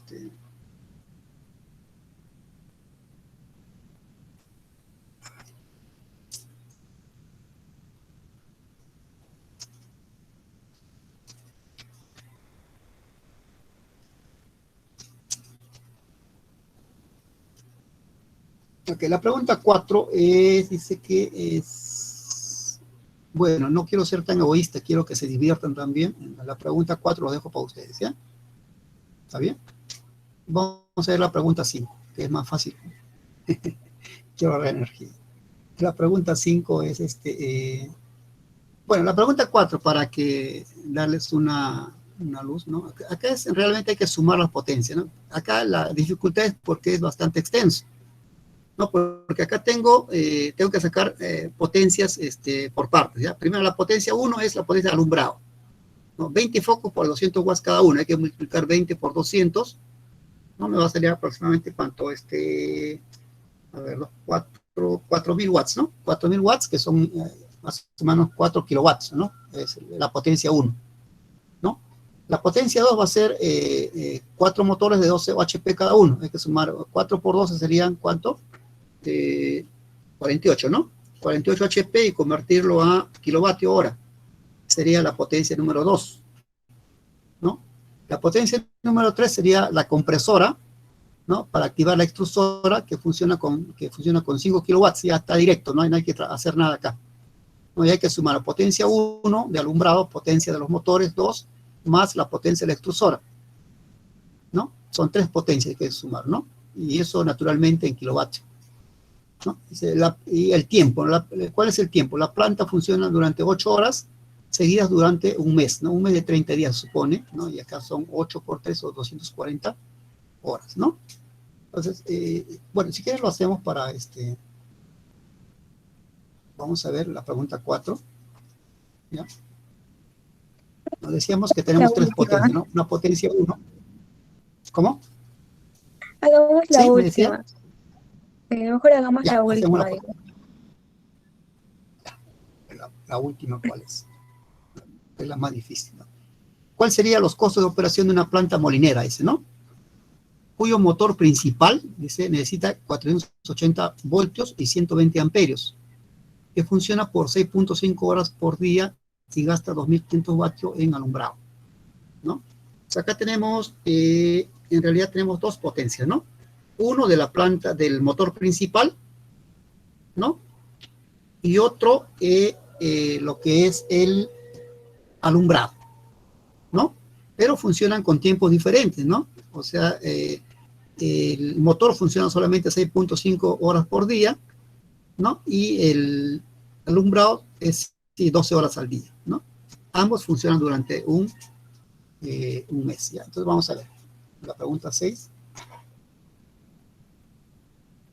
Ok, la pregunta 4 dice que es, bueno, no quiero ser tan egoísta, quiero que se diviertan también. La pregunta 4 lo dejo para ustedes, ¿ya? ¿Está bien? Vamos a ver la pregunta 5, que es más fácil. Quiero ahorrar energía. La pregunta 5 es bueno, la pregunta 4 para que darles una luz, ¿no? Acá realmente hay que sumar las potencias, ¿no? Acá la dificultad es porque es bastante extenso. No, porque acá tengo que sacar potencias por partes, ¿ya? Primero, la potencia 1 es la potencia de alumbrado, ¿no? 20 focos por 200 watts cada uno, hay que multiplicar 20 por 200, ¿no? Me va a salir aproximadamente cuánto, a ver, 4.000 watts, ¿no? 4.000 watts, que son más o menos 4 kilowatts, ¿no? Es la potencia 1, ¿no? La potencia 2 va a ser 4 motores de 12 HP cada uno, hay que sumar 4 por 12 serían, ¿cuánto? 48, ¿no? 48 HP y convertirlo a kilovatio hora. Sería la potencia número 2, ¿no? La potencia número 3 sería la compresora, ¿no? Para activar la extrusora que funciona con 5 kilowatts, ya está directo, no hay que hacer nada acá. No, y hay que sumar la potencia 1 de alumbrado, potencia de los motores 2, más la potencia de la extrusora, ¿no? Son 3 potencias que hay que sumar, ¿no? Y eso naturalmente en kilovatios, ¿no? Y el tiempo, ¿cuál es el tiempo? La planta funciona durante 8 horas seguidas durante un mes, ¿no? Un mes de 30 días se supone, ¿no? Y acá son 8 por 3 o 240 horas, ¿no? Entonces, bueno, si quieres lo hacemos para vamos a ver la pregunta 4, ¿ya? Nos decíamos que tenemos 3 potencias, ¿no? Una potencia 1. ¿Cómo? Hagamos la ¿Sí? ¿Me decía? última. Mejor hagamos Ya, la hacemos última. la última, ¿cuál es? Es la más difícil, ¿no? ¿Cuál serían los costos de operación de una planta molinera? Dice, ¿no? Cuyo motor principal, dice, necesita 480 voltios y 120 amperios, que funciona por 6.5 horas por día y gasta 2.500 vatios en alumbrado, ¿no? O sea, acá tenemos, en realidad tenemos 2 potencias, ¿no? Uno de la planta del motor principal, ¿no? Y otro lo que es el alumbrado, ¿no? Pero funcionan con tiempos diferentes, ¿no? O sea, el motor funciona solamente 6.5 horas por día, ¿no? Y el alumbrado es 12 horas al día, ¿no? Ambos funcionan durante un mes, ¿ya? Entonces vamos a ver la pregunta 6.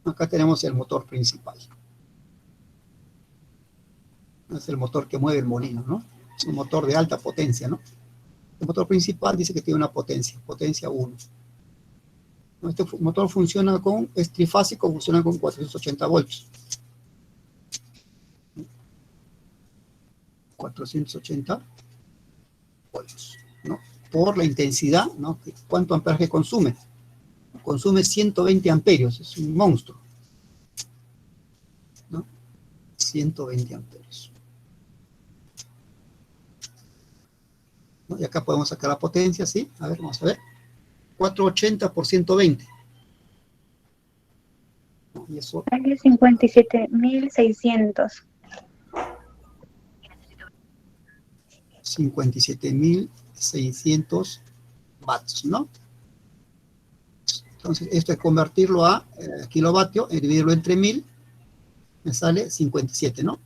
Acá tenemos el motor principal. Es el motor que mueve el molino, ¿no? Es un motor de alta potencia, ¿no? El motor principal dice que tiene una potencia 1. Este motor funciona es trifásico, funciona con 480 voltios. 480 voltios, ¿no? Por la intensidad, ¿no? ¿Cuánto amperaje consume? Consume 120 amperios, es un monstruo, ¿no? 120 amperios. ¿No? Y acá podemos sacar la potencia, ¿sí? A ver, vamos a ver. 480 por 120. ¿No? Y eso, 57.600. 57.600 vatios, ¿no? Entonces, esto es convertirlo a kilovatio y dividirlo entre 1000, me sale 57, ¿no?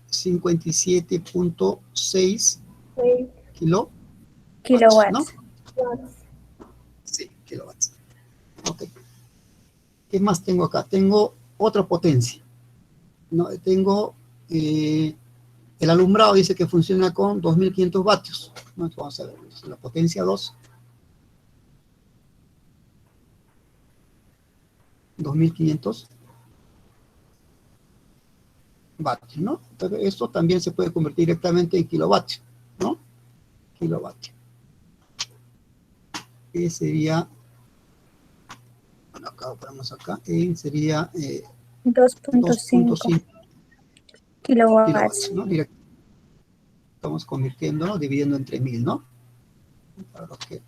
57.6 6 kilowatts, ¿no? Kilowatts. watts. Sí, kilowatts. Ok. ¿Qué más tengo acá? Tengo otra potencia, ¿no? Tengo el alumbrado, dice que funciona con 2500 vatios, ¿no? Entonces, vamos a ver, la potencia 2. 2500 vatios, ¿no? Entonces, esto también se puede convertir directamente en kilovatios, ¿no? Kilovatio. Que sería, bueno, acá ponemos acá, sería 2.5 2.5 kilowatts. kilowatts, ¿no? Estamos convirtiéndolo, dividiendo entre 1000, ¿no? Para los que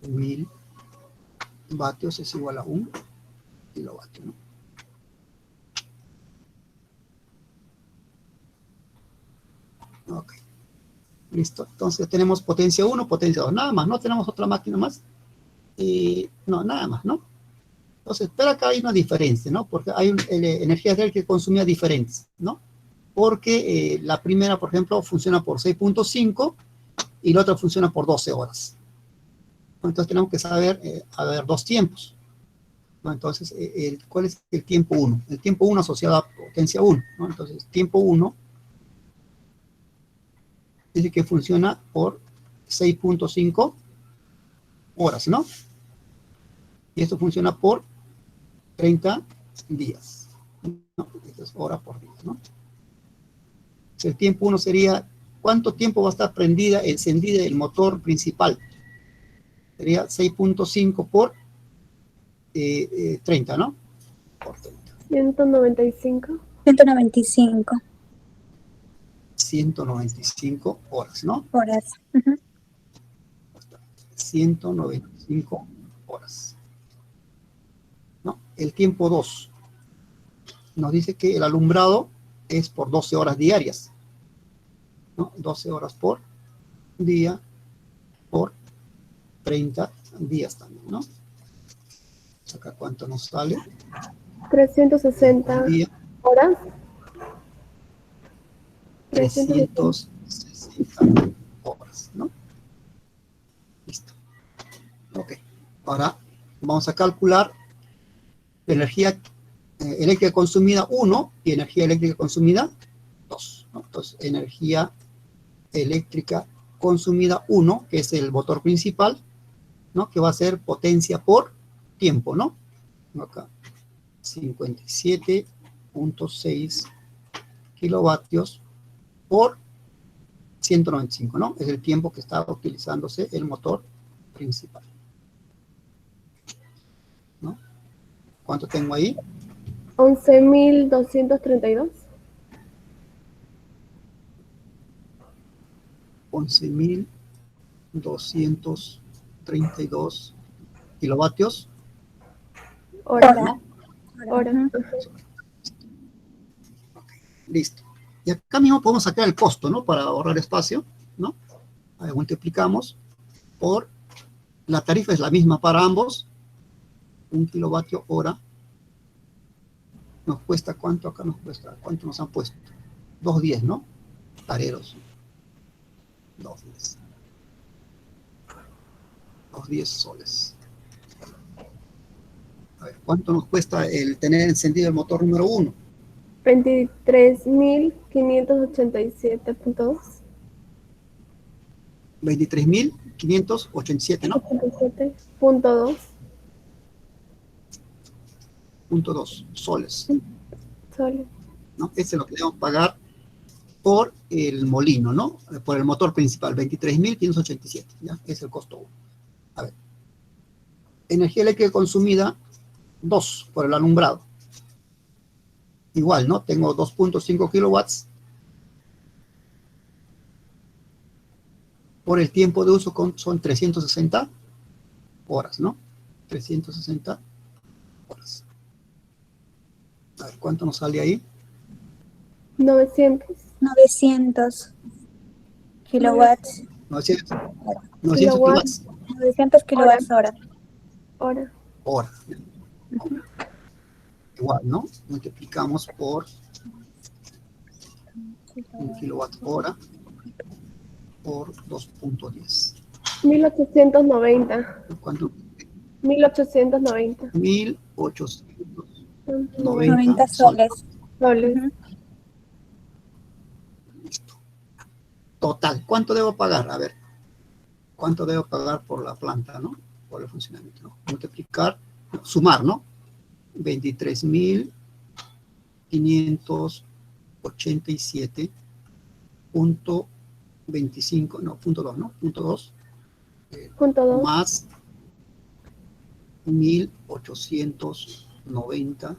1000 vatios es igual a 1 kilovatio, ¿no? Ok. Listo. Entonces tenemos potencia 1, potencia 2. Nada más, no tenemos otra máquina más. No, nada más, ¿no? Entonces, pero acá hay una diferencia, ¿no? Porque hay energías de él que consumía diferentes, ¿no? Porque la primera, por ejemplo, funciona por 6.5 y la otra funciona por 12 horas. Entonces tenemos que saber, a ver, dos tiempos, ¿no? Entonces, ¿cuál es el tiempo 1? El tiempo 1 asociado a potencia 1, ¿no? Entonces, tiempo 1 dice que funciona por 6.5 horas, ¿no? Y esto funciona por 30 días, ¿no? Esto es hora por día, ¿no? Entonces, el tiempo 1 sería, ¿cuánto tiempo va a estar encendida el motor principal? Sería 6.5 por 30, ¿no? Por 30. 195 195 195 horas, ¿no? horas. Ujú. 195 horas, ¿no? El tiempo 2 nos dice que el alumbrado es por 12 horas diarias, ¿no? 12 horas por día por 30 días también, ¿no? Acá cuánto nos sale. 360 Un día, horas. 360 horas, ¿no? Listo. Ok. Ahora vamos a calcular la energía eléctrica consumida 1 y energía eléctrica consumida 2, ¿no? Entonces, energía eléctrica consumida 1, que es el motor principal, ¿no? Que va a ser potencia por tiempo, ¿no? Acá, 57.6 kilovatios por 195, ¿no? Es el tiempo que está utilizándose el motor principal, ¿no? ¿Cuánto tengo ahí? 11.232. 11.232 kilovatios Horas. ¿no? Horas. Ujú. Listo. Y acá mismo podemos sacar el costo, ¿no? Para ahorrar espacio, ¿no? Ahí multiplicamos por, la tarifa es la misma para ambos, 1 kilovatio hora. Nos cuesta, ¿cuánto acá nos cuesta? ¿Cuánto nos han puesto? 2.10, ¿no? Tareros. 2.10. 2.10 soles. A ver, ¿cuánto nos cuesta el tener encendido el motor número 1? 23.587.2. 23.587, ¿no? 87.2. .2 soles. soles. ¿no? Ese es lo que debemos pagar por el molino, ¿no? Por el motor principal, 23.587, ¿ya? Es el costo 1. A ver. Energía eléctrica consumida, 2 por el alumbrado. Igual, ¿no? Tengo 2.5 kilowatts por el tiempo de uso, son 360 horas, ¿no? 360 horas. A ver, ¿cuánto nos sale ahí? 900 900 kilowatts, 900 kilowatts 900 kilowatts hora. hora. hora. Igual, ¿no? Multiplicamos por 1 kilowatt hora por 2.10. 1890. ¿Cuánto? 1890 1.890 90 soles. soles. Ujú. Listo. Total, ¿cuánto debo pagar? A ver, ¿cuánto debo pagar por la planta, no? Por el funcionamiento, ¿no? Multiplicar, sumar, ¿no? 23.587.25, no, punto 2, ¿no? Punto 2, Punto 2. más 1.890.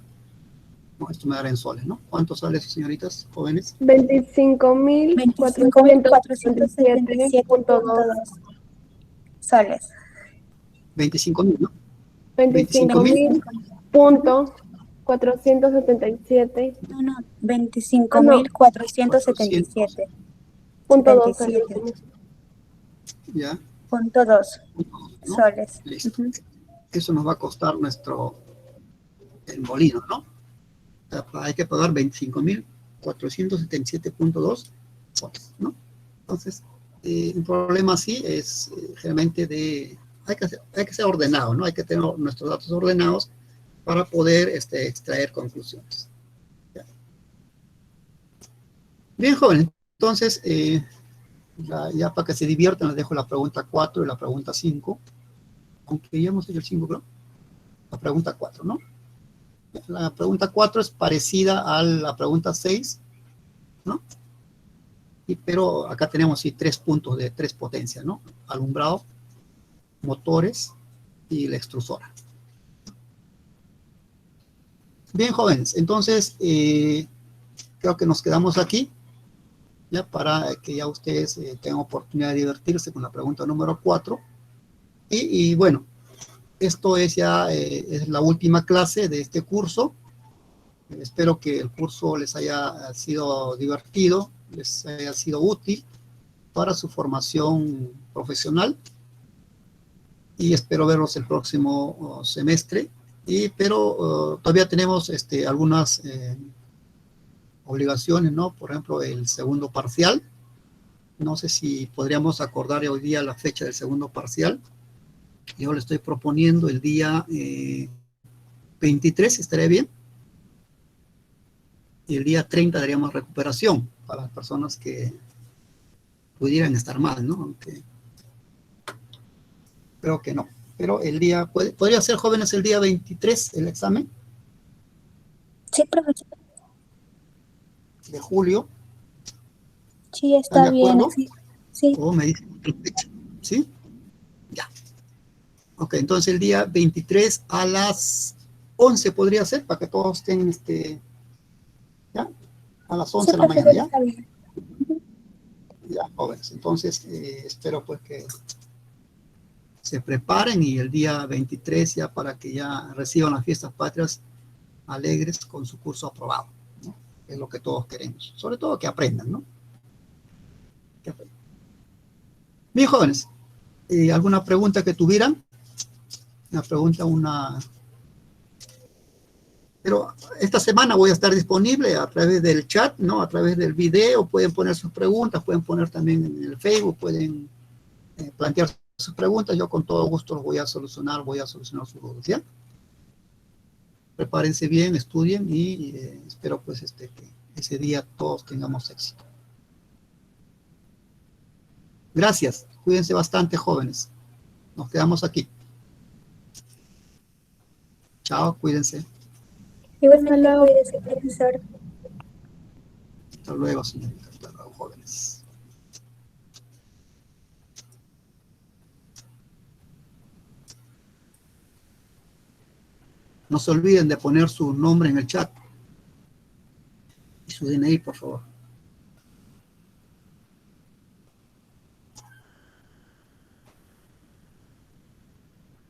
No, esto me dará en soles, ¿no? ¿Cuánto sale eso, señoritas jóvenes? 25.477.2. 25.477.2 soles. 25.000, ¿no? 25.000 punto 477. No, 25.477. Punto 2 ¿Ya? Punto 2 ¿No? soles. Listo. Ujú. Eso nos va a costar el molino, ¿no? O sea, hay que pagar 25.477.2 soles, ¿no? Entonces, un problema así es generalmente hay que ser ordenado, ¿no? Hay que tener nuestros datos ordenados para poder extraer conclusiones. ¿Ya? Bien, jóvenes, entonces, ya para que se diviertan, les dejo la pregunta 4 y la pregunta 5, aunque ya hemos hecho el 5, creo. La pregunta 4, ¿no? La pregunta 4 es parecida a la pregunta 6, ¿no? Pero acá tenemos sí 3 puntos de 3 potencias, ¿no? Alumbrado, motores y la extrusora. Bien, jóvenes, entonces creo que nos quedamos aquí, ya para que ya ustedes tengan oportunidad de divertirse con la pregunta número 4. Y bueno, esto es ya es la última clase de este curso. Espero que el curso les haya sido divertido, les haya sido útil para su formación profesional. Y espero verlos el próximo semestre. Pero todavía tenemos algunas obligaciones, ¿no? Por ejemplo, el segundo parcial. No sé si podríamos acordar hoy día la fecha del segundo parcial. Yo le estoy proponiendo el día 23, ¿estaría bien? Y el día 30 daríamos recuperación para las personas que pudieran estar mal, ¿no? Aunque creo que no. Pero el día, ¿podría ser, jóvenes, el día 23 el examen Sí, profesor. de julio? Sí, ¿Están de está bien. acuerdo? Sí. ¿O me dicen otra fecha? ¿Sí? Ya. Ok, entonces el día 23 a las 11 podría ser, para que todos estén, ¿ya? A las 11 Sí, de la mañana, profesor, ¿ya? está bien. Ya, jóvenes. Entonces, espero pues que se preparen y el día 23 ya para que ya reciban las fiestas patrias alegres con su curso aprobado, ¿no? Es lo que todos queremos. Sobre todo que aprendan, ¿no? Que aprendan. Bien, jóvenes. ¿Alguna pregunta que tuvieran? Una pregunta, Pero esta semana voy a estar disponible a través del chat, ¿no? A través del video, pueden poner sus preguntas, pueden poner también en el Facebook, pueden plantear sus preguntas, yo con todo gusto los voy a solucionar sus dudas, ¿ya? Prepárense bien, estudien y espero pues que ese día todos tengamos éxito. Gracias, cuídense bastante, jóvenes. Nos quedamos aquí. Chao, cuídense. Igualmente, Hola. cuídese, profesor. Hasta luego, señorita. Hasta luego, jóvenes. No se olviden de poner su nombre en el chat y su DNI, por favor.